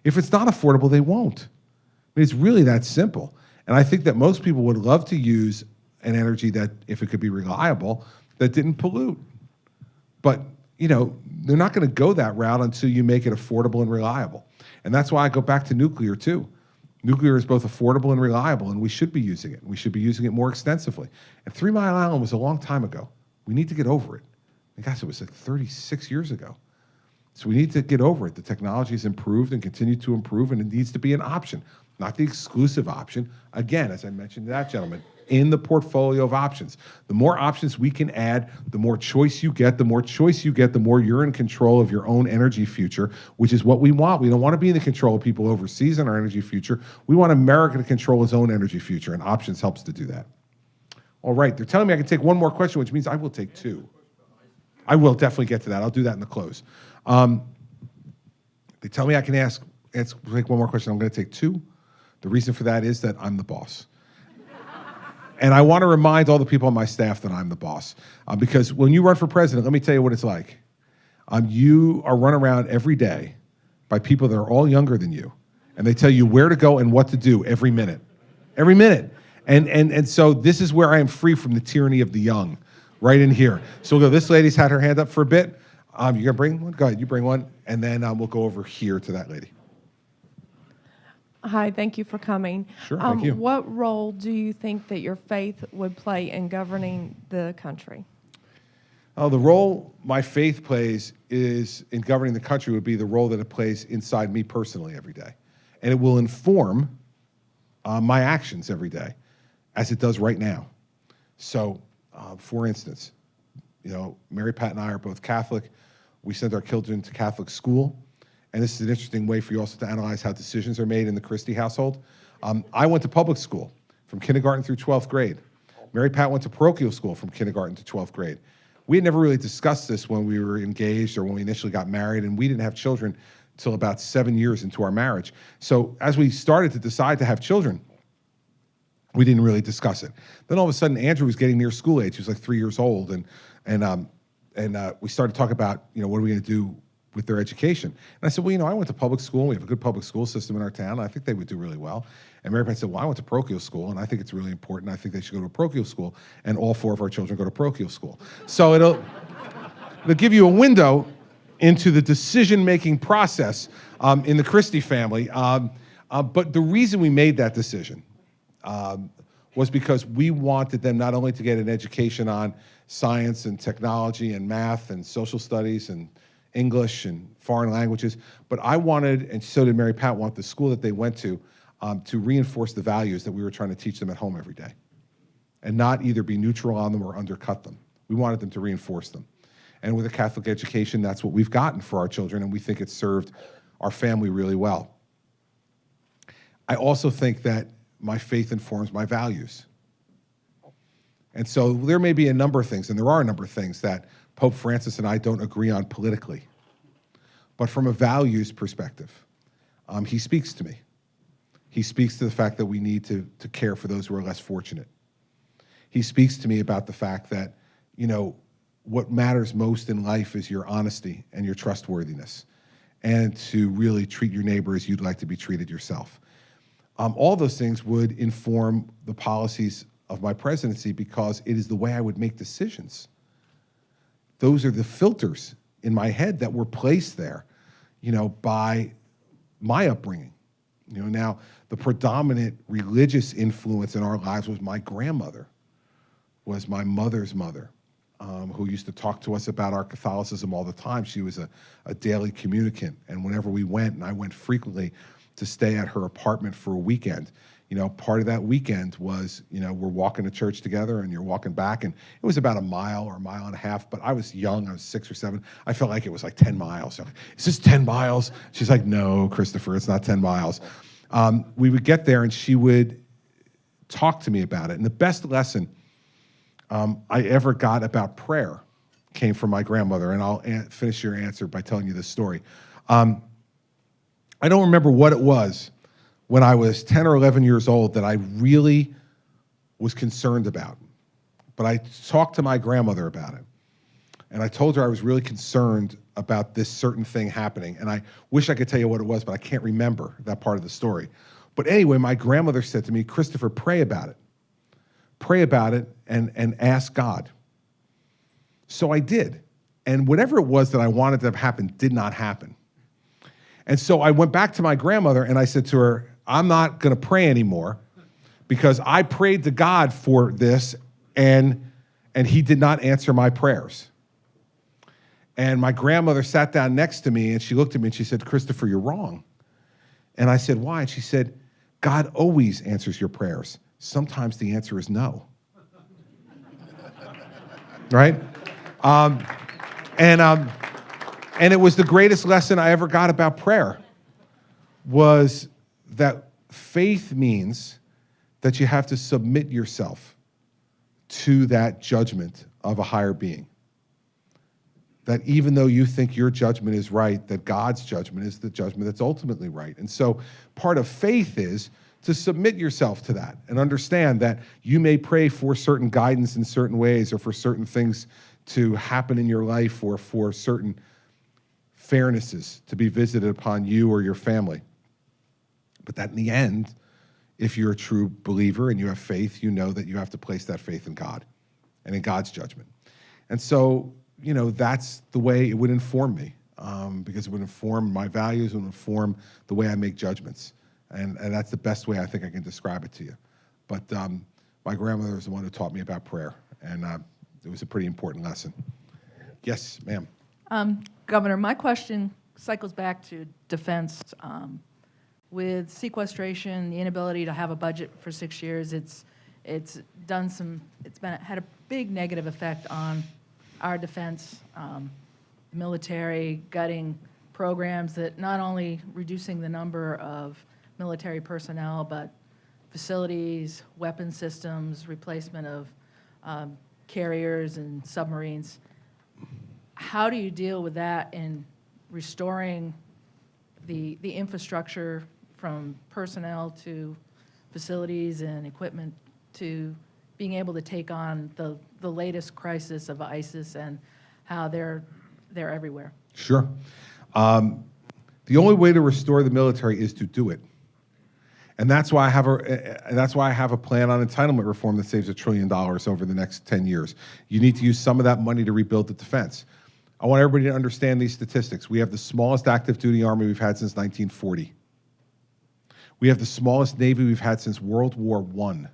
If it's not affordable, they won't. I mean, it's really that simple. And I think that most people would love to use an energy that, if it could be reliable, that didn't pollute. But, they're not going to go that route until you make it affordable and reliable. And that's why I go back to nuclear, too. Nuclear is both affordable and reliable, and we should be using it. We should be using it more extensively. And 3 Mile Island was a long time ago. We need to get over it. And gosh, it was like 36 years ago. So we need to get over it. The technology has improved and continued to improve, and it needs to be an option, not the exclusive option. Again, as I mentioned to that gentleman, in the portfolio of options. The more options we can add, the more choice you get. The more choice you get, the more you're in control of your own energy future, which is what we want. We don't want to be in the control of people overseas in our energy future. We want America to control its own energy future, and options helps to do that. All right, they're telling me I can take one more question, which means I will take 2. I will definitely get to that. I'll do that in the close. They tell me I can take one more question. I'm going to take 2. The reason for that is that I'm the boss. And I want to remind all the people on my staff that I'm the boss. Because when you run for president, let me tell you what it's like. You are run around every day by people that are all younger than you. And they tell you where to go and what to do every minute. Every minute. And so this is where I am free from the tyranny of the young, right in here. So we'll go, this lady's had her hand up for a bit. You going to bring one? Go ahead, you bring one. And then we'll go over here to that lady. Hi, thank you for coming. Sure, thank you. What role do you think that your faith would play in governing the country? The role my faith plays is in governing the country would be the role that it plays inside me personally every day. And it will inform my actions every day, as it does right now. So, for instance, Mary Pat and I are both Catholic. We send our children to Catholic school. And this is an interesting way for you also to analyze how decisions are made in the Christie household. I went to public school from kindergarten through 12th grade. Mary Pat went to parochial school from kindergarten to 12th grade. We had never really discussed this when we were engaged or when we initially got married, and we didn't have children until about 7 years into our marriage. So as we started to decide to have children, we didn't really discuss it. Then all of a sudden, Andrew was getting near school age. He was like 3 years old, and we started talking about, what are we going to do with their education. And I said, well, I went to public school, and we have a good public school system in our town, and I think they would do really well. And Mary Pat said, well, I went to parochial school, and I think it's really important. I think they should go to a parochial school, and all 4 of our children go to parochial school. So it'll give you a window into the decision-making process in the Christie family. But the reason we made that decision was because we wanted them not only to get an education on science and technology and math and social studies and English and foreign languages, but I wanted, and so did Mary Pat, want the school that they went to reinforce the values that we were trying to teach them at home every day and not either be neutral on them or undercut them. We wanted them to reinforce them. And with a Catholic education, that's what we've gotten for our children, and we think it's served our family really well. I also think that my faith informs my values. And so there may be a number of things, and there are a number of things that Pope Francis and I don't agree on politically. But from a values perspective, he speaks to me. He speaks to the fact that we need to care for those who are less fortunate. He speaks to me about the fact that, you know, what matters most in life is your honesty and your trustworthiness, and to really treat your neighbor as you'd like to be treated yourself. All those things would inform the policies of my presidency because it is the way I would make decisions. Those are the filters in my head that were placed there, you know, by my upbringing. You know, now the predominant religious influence in our lives was my grandmother, was my mother's mother, who used to talk to us about our Catholicism all the time. She was a daily communicant, and whenever we went, and I went frequently to stay at her apartment for a weekend, you know, part of that weekend was, you know, we're walking to church together and you're walking back, and it was about a mile or a mile and a half, but I was young, I was 6 or 7. I felt like it was like 10 miles. So, is this 10 miles? She's like, no, Christopher, it's not 10 miles. We would get there and she would talk to me about it. And the best lesson I ever got about prayer came from my grandmother, and I'll finish your answer by telling you this story. I don't remember what it was when I was 10 or 11 years old that I really was concerned about. But I talked to my grandmother about it. And I told her I was really concerned about this certain thing happening. And I wish I could tell you what it was, but I can't remember that part of the story. But anyway, my grandmother said to me, Christopher, pray about it. Pray about it and ask God. So I did. And whatever it was that I wanted to have happen did not happen. And so I went back to my grandmother and I said to her, I'm not going to pray anymore because I prayed to God for this and he did not answer my prayers. And my grandmother sat down next to me and she looked at me and she said, Christopher, you're wrong. And I said, why? And she said, God always answers your prayers. Sometimes the answer is no. Right? And it was the greatest lesson I ever got about prayer, was that faith means that you have to submit yourself to that judgment of a higher being. That even though you think your judgment is right, that God's judgment is the judgment that's ultimately right. And so part of faith is to submit yourself to that and understand that you may pray for certain guidance in certain ways or for certain things to happen in your life or for certain fairnesses to be visited upon you or your family. But that in the end, if you're a true believer and you have faith, you know that you have to place that faith in God and in God's judgment. And so, you know, that's the way it would inform me, because it would inform my values, it would inform the way I make judgments. And that's the best way I think I can describe it to you. But my grandmother was the one who taught me about prayer, and it was a pretty important lesson. Yes, ma'am. Governor, my question cycles back to defense. With sequestration, the inability to have a budget for 6 years, it's had a big negative effect on our defense, military, gutting programs that not only reducing the number of military personnel, but facilities, weapon systems, replacement of carriers and submarines. How do you deal with that in restoring the infrastructure from personnel to facilities and equipment to being able to take on the latest crisis of ISIS and how they're everywhere? Sure. The only way to restore the military is to do it. And that's why I have a plan on entitlement reform that saves $1 trillion over the next 10 years. You need to use some of that money to rebuild the defense. I want everybody to understand these statistics. We have the smallest active duty army we've had since 1940. We have the smallest Navy we've had since World War I.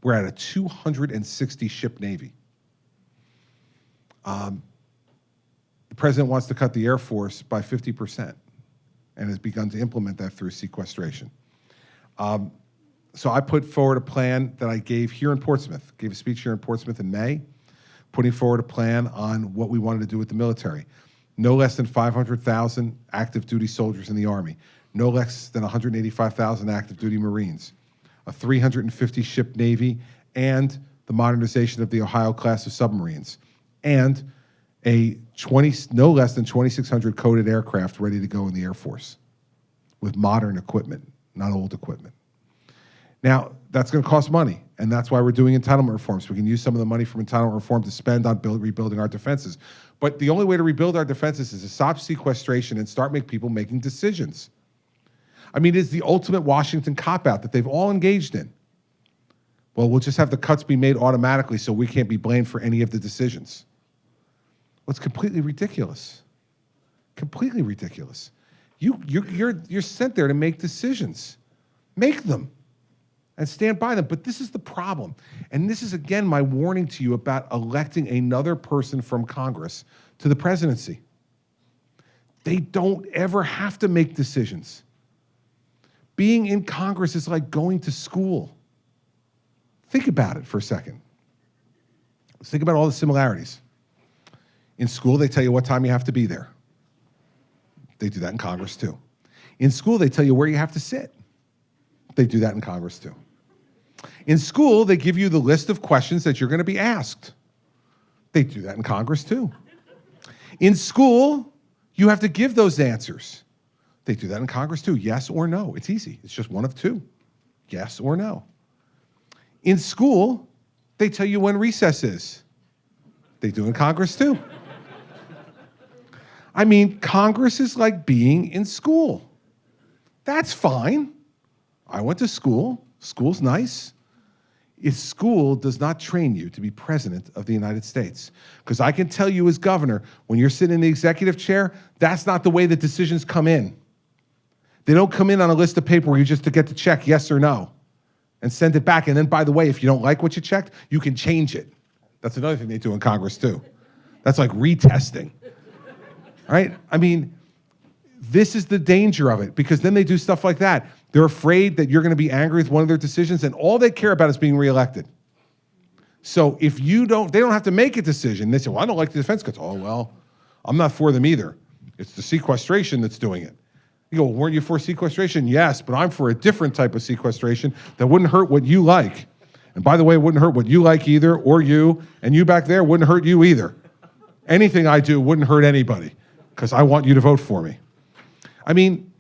We're at a 260 ship Navy. The president wants to cut the Air Force by 50% and has begun to implement that through sequestration. So I put forward a plan that I gave here in Portsmouth, gave a speech here in Portsmouth in May, putting forward a plan on what we wanted to do with the military. No less than 500,000 active duty soldiers in the Army, no less than 185,000 active duty Marines, a 350 ship Navy, and the modernization of the Ohio class of submarines, and no less than 2,600 coded aircraft ready to go in the Air Force with modern equipment, not old equipment. Now, that's going to cost money, and that's why we're doing entitlement reform, so we can use some of the money from entitlement reform to spend on rebuilding our defenses. But the only way to rebuild our defenses is to stop sequestration and start people making decisions. I mean, it's the ultimate Washington cop-out that they've all engaged in. Well, we'll just have the cuts be made automatically so we can't be blamed for any of the decisions. Well, it's completely ridiculous. Completely ridiculous. You're sent there to make decisions. Make them and stand by them. But this is the problem. And this is, again, my warning to you about electing another person from Congress to the presidency. They don't ever have to make decisions. Being in Congress is like going to school. Think about it for a second. Let's think about all the similarities. In school, they tell you what time you have to be there. They do that in Congress, too. In school, they tell you where you have to sit. They do that in Congress, too. In school, they give you the list of questions that you're going to be asked. They do that in Congress, too. In school, you have to give those answers. They do that in Congress, too. Yes or no. It's easy. It's just one of two. Yes or no. In school, they tell you when recess is. They do in Congress, too. I mean, Congress is like being in school. That's fine. I went to school. School's nice. School does not train you to be president of the United States. Because I can tell you as governor, when you're sitting in the executive chair, that's not the way the decisions come in. They don't come in on a list of paper where you just get to check yes or no and send it back. And then, by the way, if you don't like what you checked, you can change it. That's another thing they do in Congress, too. That's like retesting. Right? I mean, this is the danger of it, because then they do stuff like that. They're afraid that you're going to be angry with one of their decisions, and all they care about is being reelected. So if they don't have to make a decision. They say, well, I don't like the defense cuts. Oh, well, I'm not for them either. It's the sequestration that's doing it. You go, well, weren't you for sequestration? Yes, but I'm for a different type of sequestration that wouldn't hurt what you like. And by the way, it wouldn't hurt what you like either, or you, and you back there wouldn't hurt you either. Anything I do wouldn't hurt anybody, because I want you to vote for me. I mean,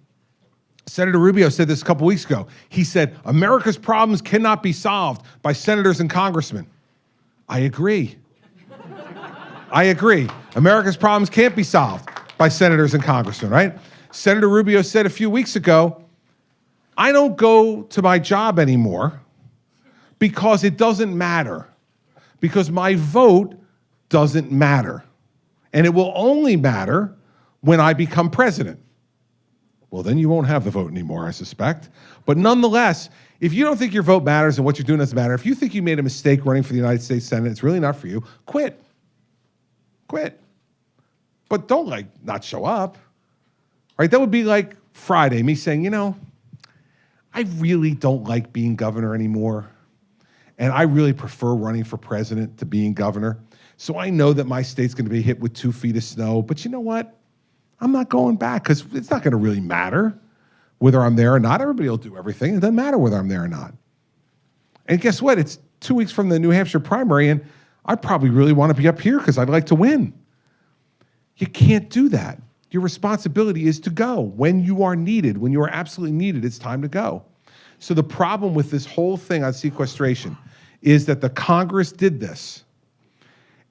Senator Rubio said this a couple weeks ago. He said, America's problems cannot be solved by senators and congressmen. I agree. I agree. America's problems can't be solved by senators and congressmen, right? Senator Rubio said a few weeks ago, I don't go to my job anymore because it doesn't matter, because my vote doesn't matter. And it will only matter when I become president. Well, then you won't have the vote anymore, I suspect. But nonetheless, if you don't think your vote matters and what you're doing doesn't matter, if you think you made a mistake running for the United States Senate, it's really not for you, quit. Quit. But don't, not show up. Right? That would be like Friday, me saying, I really don't like being governor anymore. And I really prefer running for president to being governor. So I know that my state's going to be hit with 2 feet of snow. But you know what? I'm not going back, because it's not going to really matter whether I'm there or not. Everybody will do everything. It doesn't matter whether I'm there or not. And guess what? It's 2 weeks from the New Hampshire primary, and I probably really want to be up here because I'd like to win. You can't do that. Your responsibility is to go when you are needed. When you are absolutely needed, it's time to go. So the problem with this whole thing on sequestration is that the Congress did this.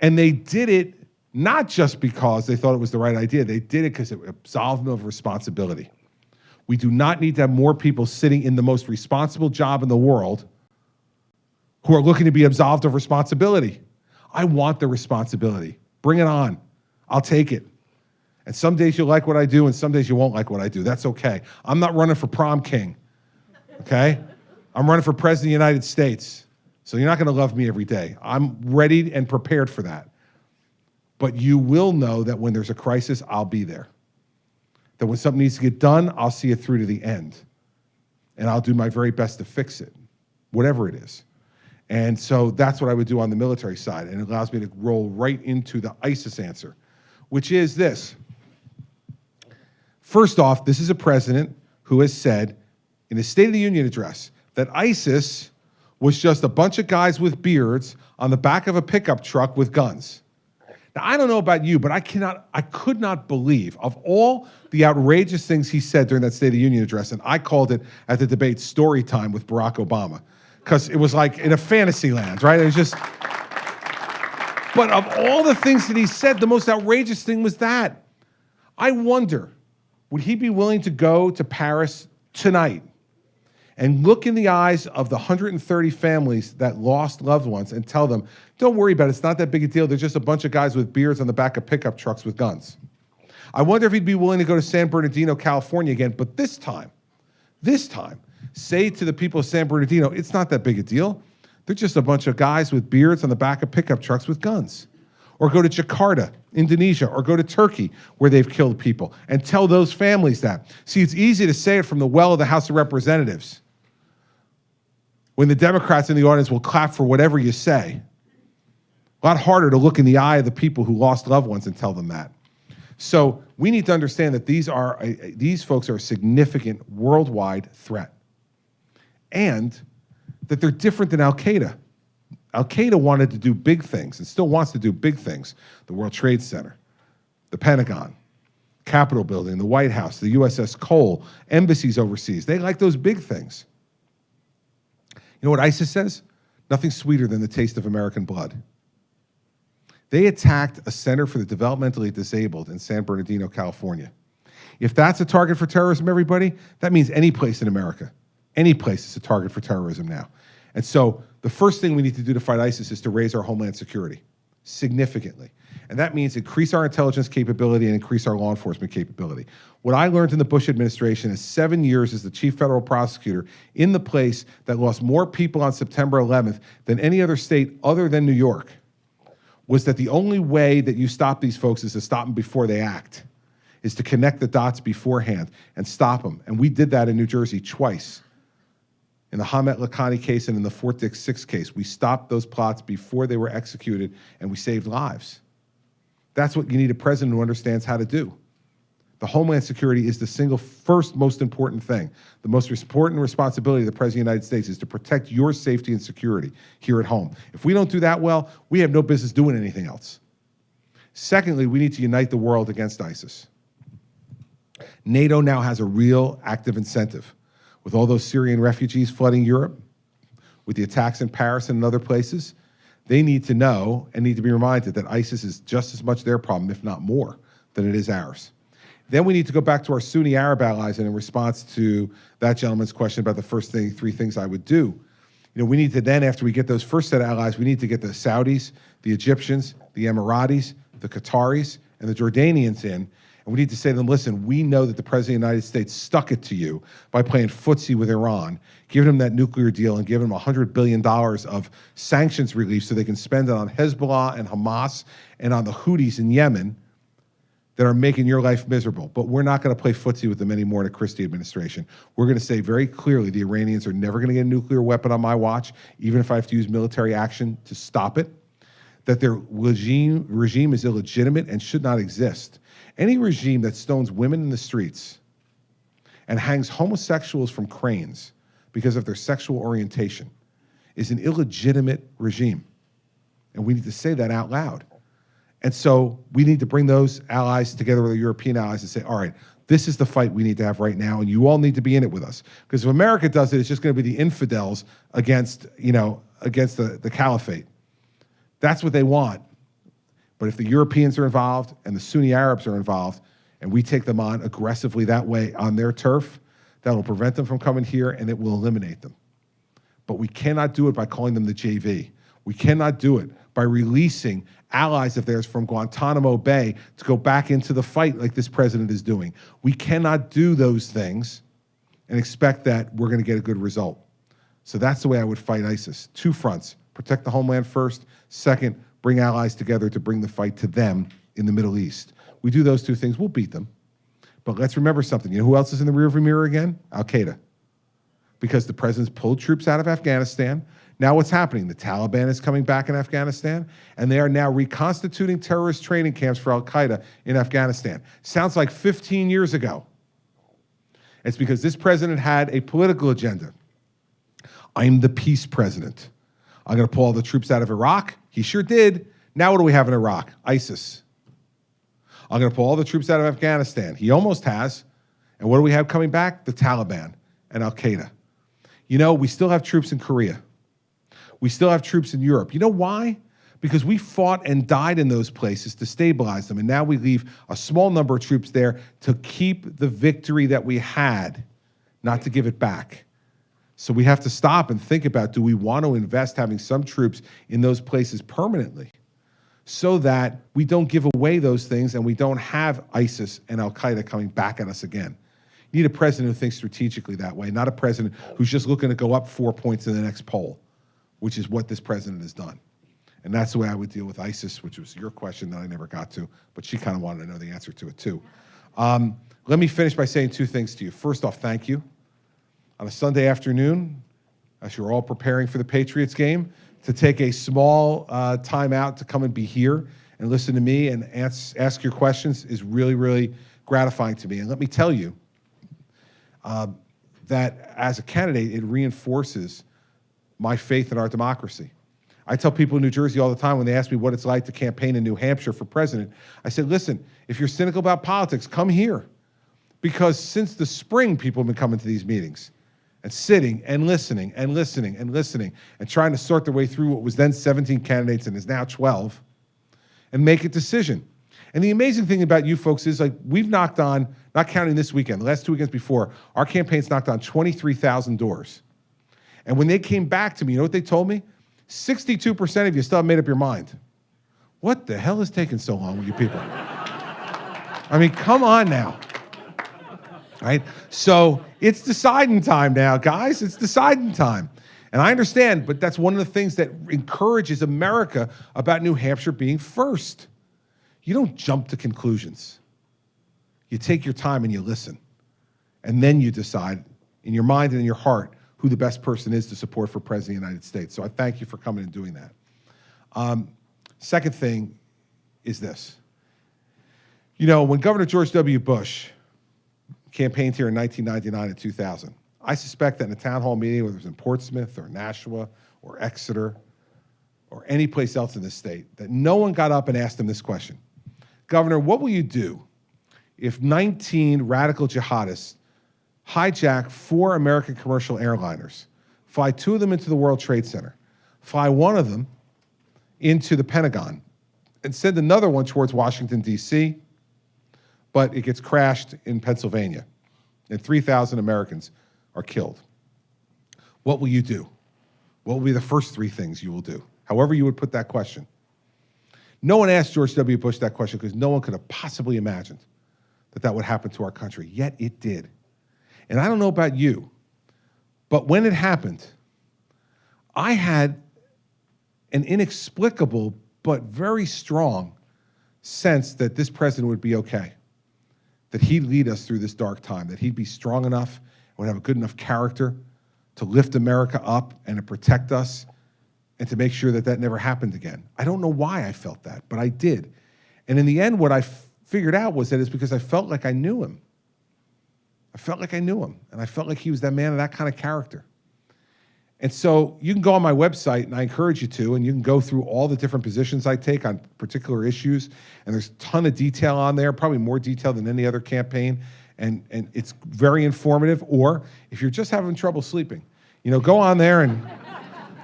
And they did it not just because they thought it was the right idea. They did it because it absolved them of responsibility. We do not need to have more people sitting in the most responsible job in the world who are looking to be absolved of responsibility. I want the responsibility. Bring it on. I'll take it. And some days you'll like what I do, and some days you won't like what I do. That's okay. I'm not running for prom king, okay? I'm running for president of the United States. So you're not going to love me every day. I'm ready and prepared for that. But you will know that when there's a crisis, I'll be there. That when something needs to get done, I'll see it through to the end. And I'll do my very best to fix it, whatever it is. And so that's what I would do on the military side, and it allows me to roll right into the ISIS answer, which is this. First off, this is a president who has said in his State of the Union address that ISIS was just a bunch of guys with beards on the back of a pickup truck with guns. Now, I don't know about you, but I could not believe, of all the outrageous things he said during that State of the Union address, and I called it at the debate story time with Barack Obama, because it was like in a fantasy land, right? It was just, but of all the things that he said, the most outrageous thing was that. I wonder, would he be willing to go to Paris tonight and look in the eyes of the 130 families that lost loved ones and tell them, don't worry about it, it's not that big a deal, they're just a bunch of guys with beards on the back of pickup trucks with guns. I wonder if he'd be willing to go to San Bernardino, California again, but this time, say to the people of San Bernardino, it's not that big a deal. They're just a bunch of guys with beards on the back of pickup trucks with guns. Or go to Jakarta, Indonesia, or go to Turkey, where they've killed people, and tell those families that. See, it's easy to say it from the well of the House of Representatives, when the Democrats in the audience will clap for whatever you say. A lot harder to look in the eye of the people who lost loved ones and tell them that. So we need to understand that these folks are a significant worldwide threat, and that they're different than Al-Qaeda. Al-Qaeda wanted to do big things and still wants to do big things. The World Trade Center, the Pentagon, Capitol Building, the White House, the USS Cole, embassies overseas. They like those big things. You know what ISIS says? Nothing sweeter than the taste of American blood. They attacked a center for the developmentally disabled in San Bernardino, California. If that's a target for terrorism, everybody, that means any place in America. Any place is a target for terrorism now. And so the first thing we need to do to fight ISIS is to raise our homeland security significantly. And that means increase our intelligence capability and increase our law enforcement capability. What I learned in the Bush administration is 7 years as the chief federal prosecutor in the place that lost more people on September 11th than any other state other than New York, was that the only way that you stop these folks is to stop them before they act, is to connect the dots beforehand and stop them. And we did that in New Jersey twice. In the Hamet Lakhani case and in the Fort Dix 6 case, we stopped those plots before they were executed, and we saved lives. That's what you need a president who understands how to do. The Homeland Security is the single first most important thing. The most important responsibility of the President of the United States is to protect your safety and security here at home. If we don't do that well, we have no business doing anything else. Secondly, we need to unite the world against ISIS. NATO now has a real active incentive. With all those Syrian refugees flooding Europe, with the attacks in Paris and in other places, they need to know and need to be reminded that ISIS is just as much their problem, if not more, than it is ours. Then we need to go back to our Sunni Arab allies, and in response to that gentleman's question about the first three things I would do, we need to then, after we get those first set of allies, we need to get the Saudis, the Egyptians, the Emiratis, the Qataris, and the Jordanians in. And we need to say to them, listen, we know that the President of the United States stuck it to you by playing footsie with Iran, giving them that nuclear deal and giving them $100 billion of sanctions relief so they can spend it on Hezbollah and Hamas and on the Houthis in Yemen that are making your life miserable. But we're not going to play footsie with them anymore in a Christie administration. We're going to say very clearly the Iranians are never going to get a nuclear weapon on my watch, even if I have to use military action to stop it, that their regime is illegitimate and should not exist. Any regime that stones women in the streets and hangs homosexuals from cranes because of their sexual orientation is an illegitimate regime. And we need to say that out loud. And so we need to bring those allies together with the European allies and say, all right, this is the fight we need to have right now, and you all need to be in it with us. Because if America does it, it's just going to be the infidels against the caliphate. That's what they want. But if the Europeans are involved and the Sunni Arabs are involved, and we take them on aggressively that way on their turf, that will prevent them from coming here, and it will eliminate them. But we cannot do it by calling them the JV. We cannot do it by releasing allies of theirs from Guantanamo Bay to go back into the fight like this president is doing. We cannot do those things and expect that we're going to get a good result. So that's the way I would fight ISIS. Two fronts: protect the homeland first. Second, bring allies together to bring the fight to them in the Middle East. We do those two things, we'll beat them. But let's remember something. You know who else is in the rearview mirror again? Al-Qaeda. Because the president's pulled troops out of Afghanistan. Now what's happening? The Taliban is coming back in Afghanistan, and they are now reconstituting terrorist training camps for Al-Qaeda in Afghanistan. Sounds like 15 years ago. It's because this president had a political agenda. I'm the peace president. I'm going to pull all the troops out of Iraq. He sure did. Now what do we have in Iraq? ISIS. I'm going to pull all the troops out of Afghanistan. He almost has. And what do we have coming back? The Taliban and Al-Qaeda. You know, we still have troops in Korea. We still have troops in Europe. You know why? Because we fought and died in those places to stabilize them. And now we leave a small number of troops there to keep the victory that we had, not to give it back. So we have to stop and think about, do we want to invest having some troops in those places permanently so that we don't give away those things and we don't have ISIS and Al-Qaeda coming back at us again? You need a president who thinks strategically that way, not a president who's just looking to go up 4 points in the next poll, which is what this president has done. And that's the way I would deal with ISIS, which was your question that I never got to, but she kind of wanted to know the answer to it too. Let me finish by saying two things to you. First off, thank you. On a Sunday afternoon, as you're all preparing for the Patriots game, to take a small time out to come and be here and listen to me and ask your questions is really, really gratifying to me. And let me tell you that as a candidate, it reinforces my faith in our democracy. I tell people in New Jersey all the time when they ask me what it's like to campaign in New Hampshire for president, I said, listen, if you're cynical about politics, come here. Because since the spring, people have been coming to these meetings and sitting and listening and listening and listening and trying to sort their way through what was then 17 candidates and is now 12 and make a decision. And the amazing thing about you folks is, like, we've knocked on, not counting this weekend, the last 2 weekends before, our campaign's knocked on 23,000 doors. And when they came back to me, you know what they told me? 62% of you still haven't made up your mind. What the hell is taking so long with you people? I mean, come on now. Right? So it's deciding time now, guys. It's deciding time. And I understand, but that's one of the things that encourages America about New Hampshire being first. You don't jump to conclusions. You take your time and you listen. And then you decide in your mind and in your heart who the best person is to support for President of the United States. So I thank you for coming and doing that. Second thing is this. You know, when Governor George W. Bush campaigned here in 1999 and 2000, I suspect that in a town hall meeting, whether it was in Portsmouth or Nashua or Exeter or any place else in this state, that no one got up and asked him this question. Governor, what will you do if 19 radical jihadists hijack 4 American commercial airliners, fly 2 of them into the World Trade Center, fly 1 of them into the Pentagon, and send another one towards Washington, D.C., but it gets crashed in Pennsylvania, and 3,000 Americans are killed? What will you do? What will be the first 3 things you will do? However you would put that question. No one asked George W. Bush that question because no one could have possibly imagined that that would happen to our country, yet it did. And I don't know about you, but when it happened, I had an inexplicable but very strong sense that this president would be okay, that he'd lead us through this dark time, that he'd be strong enough, would have a good enough character to lift America up and to protect us and to make sure that that never happened again. I don't know why I felt that, but I did. And in the end, what I figured out was that it's because I felt like I knew him. I felt like I knew him, and I felt like he was that man of that kind of character. And so you can go on my website, and I encourage you to, and you can go through all the different positions I take on particular issues, and there's a ton of detail on there, probably more detail than any other campaign, and it's very informative. Or if you're just having trouble sleeping, you know, go on there and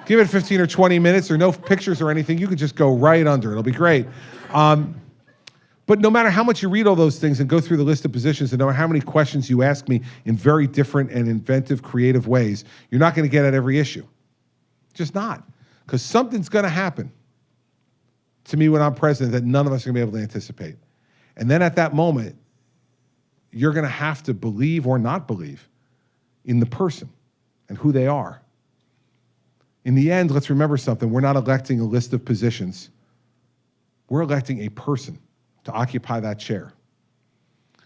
give it 15 or 20 minutes, or no pictures or anything, you can just go right under. It'll be great. But no matter how much you read all those things and go through the list of positions, and no matter how many questions you ask me in very different and inventive, creative ways, you're not going to get at every issue. Just not. Because something's going to happen to me when I'm president that none of us are going to be able to anticipate. And then at that moment, you're going to have to believe or not believe in the person and who they are. In the end, let's remember something. We're not electing a list of positions. We're electing a person to occupy that chair.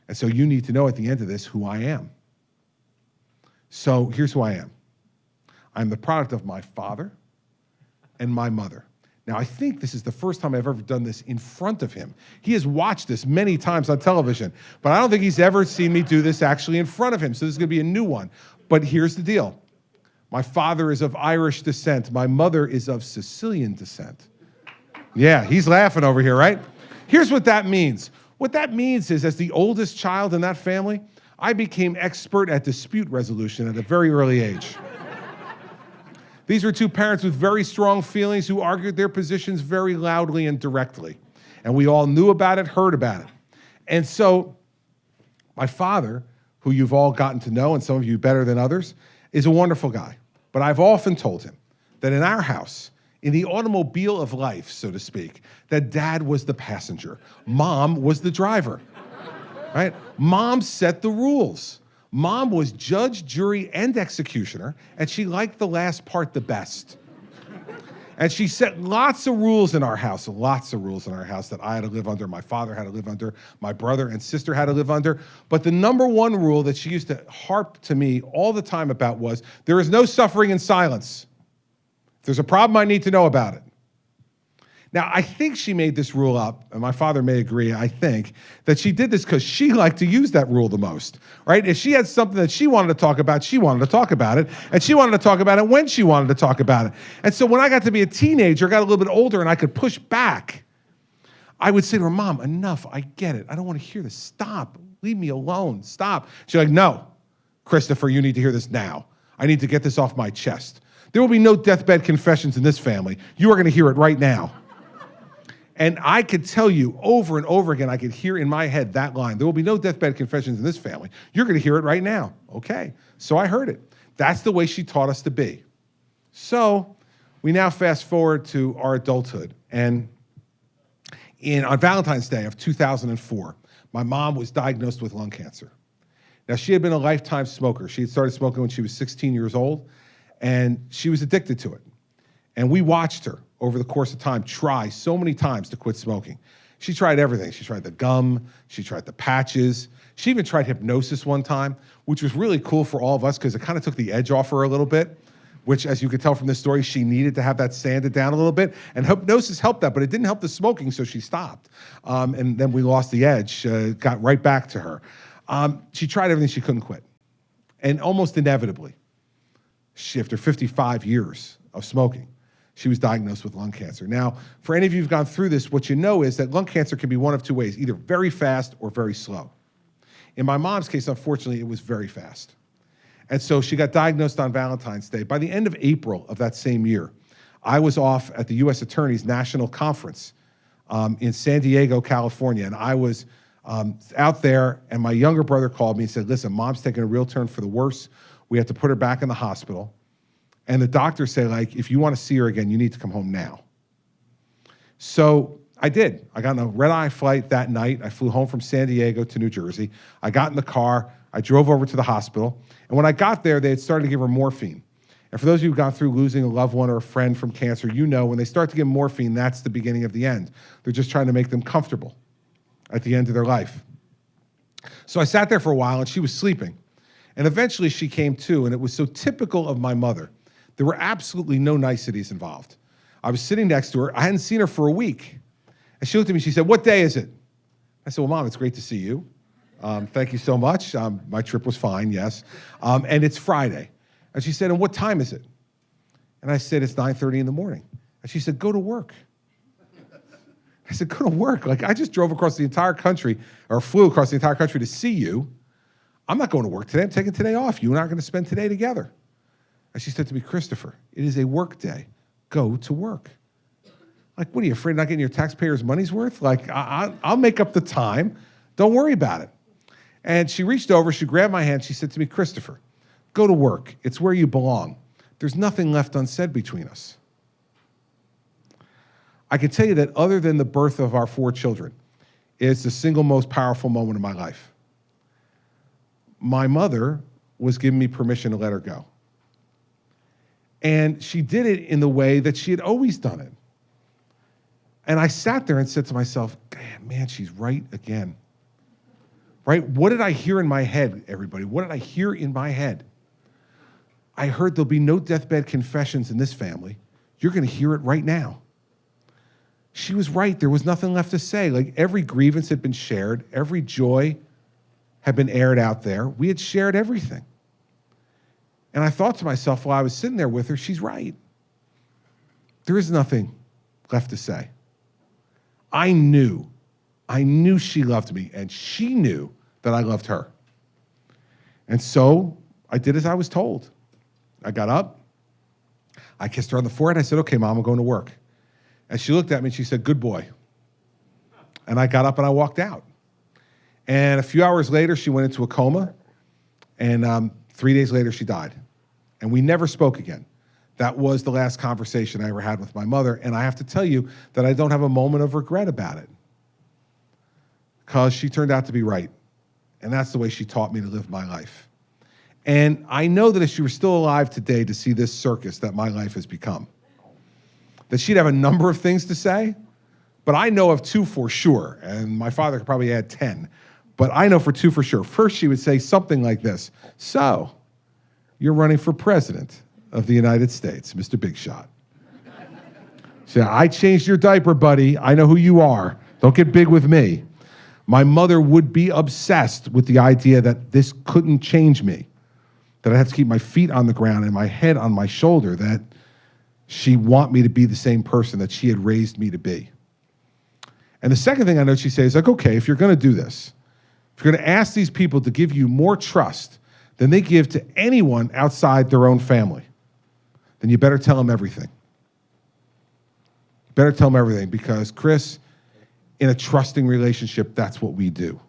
And so you need to know at the end of this who I am. So here's who I am. I'm the product of my father, and my mother. Now, I think this is the first time I've ever done this in front of him. He has watched this many times on television, but I don't think he's ever seen me do this actually in front of him, so this is going to be a new one. But here's the deal. My father is of Irish descent. My mother is of Sicilian descent. Yeah, he's laughing over here, right? Here's what that means. What that means is, as the oldest child in that family, I became expert at dispute resolution at a very early age. These were two parents with very strong feelings who argued their positions very loudly and directly. And we all knew about it, heard about it. And so my father, who you've all gotten to know, and some of you better than others, is a wonderful guy. But I've often told him that in our house, in the automobile of life, so to speak, that dad was the passenger. Mom was the driver, right? Mom set the rules. Mom was judge, jury, and executioner, and she liked the last part the best. And she set lots of rules in our house that I had to live under, my father had to live under, my brother and sister had to live under. But the number one rule that she used to harp to me all the time about was, there is no suffering in silence. If there's a problem, I need to know about it. Now, I think she made this rule up, and my father may agree, I think, that she did this because she liked to use that rule the most, right? If she had something that she wanted to talk about, she wanted to talk about it, and she wanted to talk about it when she wanted to talk about it. And so when I got to be a teenager, got a little bit older, and I could push back, I would say to her, Mom, enough, I get it. I don't want to hear this. Stop. Leave me alone. Stop. She's like, no, Christopher, you need to hear this now. I need to get this off my chest. There will be no deathbed confessions in this family. You are going to hear it right now. And I could tell you over and over again, I could hear in my head that line, there will be no deathbed confessions in this family. You're going to hear it right now. Okay. So I heard it. That's the way she taught us to be. So we now fast forward to our adulthood. And on Valentine's Day of 2004, my mom was diagnosed with lung cancer. Now, she had been a lifetime smoker. She had started smoking when she was 16 years old, and she was addicted to it. And we watched her over the course of time try so many times to quit smoking. She tried everything. She tried the gum, she tried the patches, she even tried hypnosis one time, which was really cool for all of us because it kind of took the edge off her a little bit, which, as you could tell from this story, she needed to have that sanded down a little bit. And hypnosis helped that, but it didn't help the smoking, so she stopped. And then we lost the edge, got right back to her. She tried everything she couldn't quit. And almost inevitably, after 55 years of smoking, she was diagnosed with lung cancer. Now, for any of you who've gone through this, what you know is that lung cancer can be one of two ways, either very fast or very slow. In my mom's case, unfortunately, it was very fast. And so she got diagnosed on Valentine's Day. By the end of April of that same year, I was off at the U.S. Attorney's National Conference in San Diego, California. And I was out there, and my younger brother called me and said, listen, Mom's taking a real turn for the worse. We have to put her back in the hospital. And the doctors say, like, if you want to see her again, you need to come home now. So I did. I got on a red-eye flight that night. I flew home from San Diego to New Jersey. I got in the car. I drove over to the hospital. And when I got there, they had started to give her morphine. And for those of you who've gone through losing a loved one or a friend from cancer, you know when they start to give morphine, that's the beginning of the end. They're just trying to make them comfortable at the end of their life. So I sat there for a while, and she was sleeping. And eventually she came to, and it was so typical of my mother. There were absolutely no niceties involved. I was sitting next to her. I hadn't seen her for a week. And she looked at me, she said, what day is it? I said, well, Mom, it's great to see you. Thank you so much. My trip was fine, yes. And it's Friday. And she said, and what time is it? And I said, it's 9:30 in the morning. And she said, go to work. I said, go to work. Like, I just drove across the entire country, or flew across the entire country to see you. I'm not going to work today. I'm taking today off. You and I are going to spend today together. And she said to me, Christopher, it is a work day. Go to work. Like, what are you, afraid of not getting your taxpayers' money's worth? Like, I'll make up the time. Don't worry about it. And she reached over, she grabbed my hand, she said to me, Christopher, go to work. It's where you belong. There's nothing left unsaid between us. I can tell you that other than the birth of our 4 children, it's the single most powerful moment of my life. My mother was giving me permission to let her go. And she did it in the way that she had always done it. And I sat there and said to myself, man, she's right again. Right? What did I hear in my head, everybody? What did I hear in my head? I heard there'll be no deathbed confessions in this family. You're going to hear it right now. She was right. There was nothing left to say. Like, every grievance had been shared. Every joy had been aired out there. We had shared everything. And I thought to myself while I was sitting there with her, she's right. There is nothing left to say. I knew she loved me, and she knew that I loved her. And so I did as I was told. I got up, I kissed her on the forehead, I said, okay, Mom, I'm going to work. And she looked at me and she said, good boy. And I got up and I walked out. And a few hours later, she went into a coma, and 3 days later, she died. And we never spoke again. That was the last conversation I ever had with my mother, and I have to tell you that I don't have a moment of regret about it, because she turned out to be right, and that's the way she taught me to live my life. And I know that if she were still alive today to see this circus that my life has become, that she'd have a number of things to say, but I know of two for sure, and my father could probably add 10, but I know for two for sure. First, she would say something like this: so, you're running for president of the United States, Mr. Big Shot. She said, I changed your diaper, buddy. I know who you are. Don't get big with me. My mother would be obsessed with the idea that this couldn't change me, that I have to keep my feet on the ground and my head on my shoulder, that she want me to be the same person that she had raised me to be. And the second thing I know she says is like, okay, if you're going to do this, if you're going to ask these people to give you more trust than they give to anyone outside their own family, then you better tell them everything. You better tell them everything, because, Chris, in a trusting relationship, that's what we do.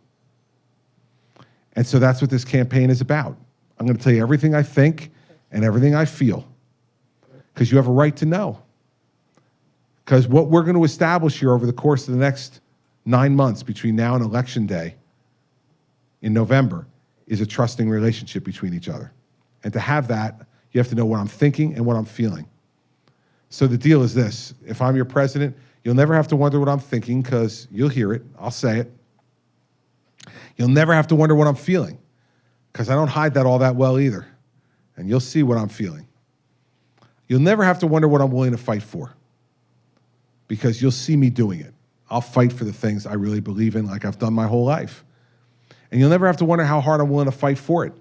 And so that's what this campaign is about. I'm going to tell you everything I think and everything I feel, because you have a right to know. Because what we're going to establish here over the course of the next 9 months between now and Election Day in November is a trusting relationship between each other. And to have that, you have to know what I'm thinking and what I'm feeling. So the deal is this: if I'm your president, you'll never have to wonder what I'm thinking, because you'll hear it. I'll say it. You'll never have to wonder what I'm feeling, because I don't hide that all that well either. And you'll see what I'm feeling. You'll never have to wonder what I'm willing to fight for, because you'll see me doing it. I'll fight for the things I really believe in, like I've done my whole life. And you'll never have to wonder how hard I'm willing to fight for it,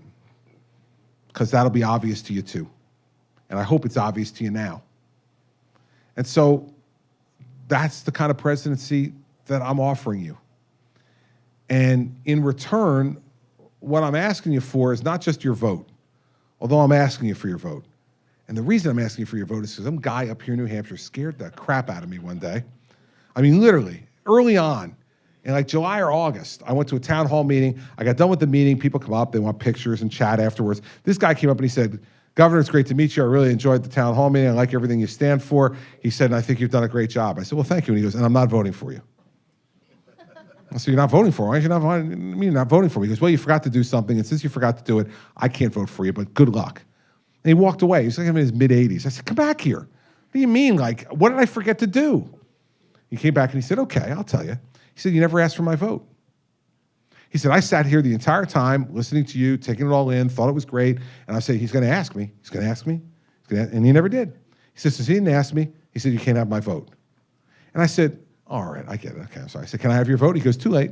because that'll be obvious to you too. And I hope it's obvious to you now. And so that's the kind of presidency that I'm offering you. And in return, what I'm asking you for is not just your vote, although I'm asking you for your vote. And the reason I'm asking you for your vote is because some guy up here in New Hampshire scared the crap out of me one day. I mean, literally, early on, in like July or August, I went to a town hall meeting. I got done with the meeting. People come up, they want pictures and chat afterwards. This guy came up and he said, Governor, it's great to meet you. I really enjoyed the town hall meeting. I like everything you stand for. He said, and I think you've done a great job. I said, well, thank you. And he goes, and I'm not voting for you. I said, you're not voting for me? Why are you not voting? You're not voting for me? He goes, well, you forgot to do something, and since you forgot to do it, I can't vote for you, but good luck. And he walked away. He's like in his mid-80s. I said, come back here. What do you mean? Like, what did I forget to do? He came back and he said, okay, I'll tell you. He said, you never asked for my vote. He said, I sat here the entire time listening to you, taking it all in, thought it was great. And I said, he's going to ask me. He's going to ask me. And he never did. He said, since he didn't ask me, he said, you can't have my vote. And I said, all right, I get it. Okay, I'm sorry. I said, can I have your vote? He goes, too late.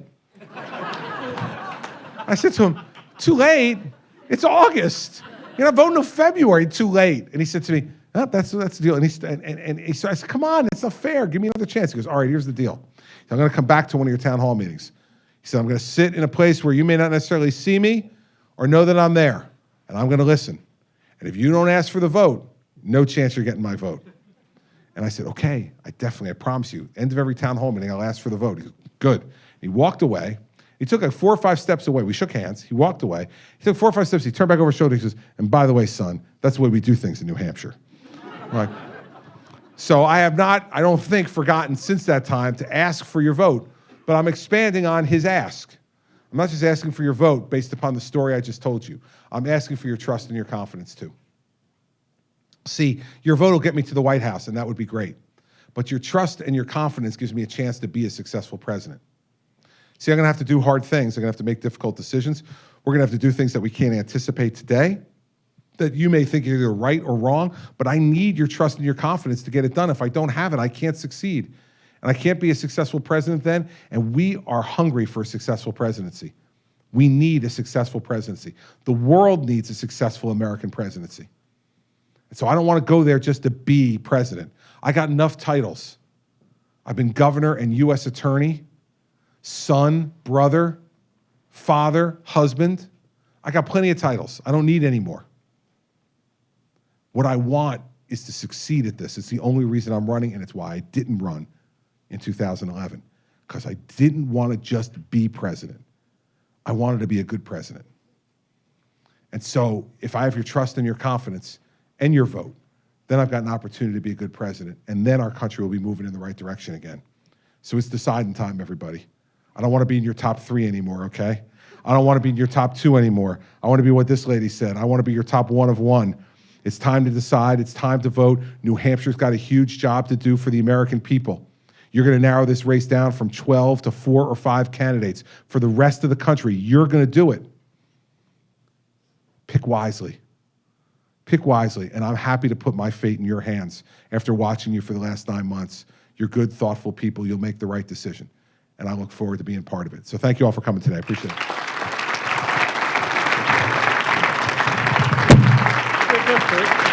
I said to him, too late? It's August. You're not voting until February, too late. And he said to me, oh, that's the deal. And so I said, come on, it's not fair. Give me another chance. He goes, all right, here's the deal. I'm going to come back to one of your town hall meetings. He said, I'm going to sit in a place where you may not necessarily see me or know that I'm there, and I'm going to listen. And if you don't ask for the vote, no chance you're getting my vote. And I said, okay, I promise you. End of every town hall meeting, I'll ask for the vote. He goes, good. He walked away. He took like 4 or 5 steps away. We shook hands. He walked away. He took 4 or 5 steps. He turned back over his shoulder. He says, and by the way, son, that's the way we do things in New Hampshire. Right. So I don't think, forgotten since that time to ask for your vote, but I'm expanding on his ask. I'm not just asking for your vote based upon the story I just told you. I'm asking for your trust and your confidence too. See, your vote will get me to the White House, and that would be great. But your trust and your confidence gives me a chance to be a successful president. See, I'm going to have to do hard things. I'm going to have to make difficult decisions. We're going to have to do things that we can't anticipate today. that you may think you're either right or wrong, but I need your trust and your confidence to get it done. If I don't have it, I can't succeed. And I can't be a successful president then, and we are hungry for a successful presidency. We need a successful presidency. The world needs a successful American presidency. And so I don't want to go there just to be president. I got enough titles. I've been governor and U.S. attorney, son, brother, father, husband. I got plenty of titles. I don't need any more. What I want is to succeed at this. It's the only reason I'm running, and it's why I didn't run in 2011, because I didn't want to just be president. I wanted to be a good president. And so if I have your trust and your confidence and your vote, then I've got an opportunity to be a good president, and then our country will be moving in the right direction again. So it's deciding time, everybody. I don't want to be in your top 3 anymore, okay? I don't want to be in your top 2 anymore. I want to be what this lady said. I want to be your top 1 of 1. It's time to decide. It's time to vote. New Hampshire's got a huge job to do for the American people. You're going to narrow this race down from 12 to 4 or 5 candidates. For the rest of the country, you're going to do it. Pick wisely. Pick wisely, and I'm happy to put my fate in your hands after watching you for the last 9 months. You're good, thoughtful people. You'll make the right decision, and I look forward to being part of it. So thank you all for coming today. I appreciate it. Good, Chris.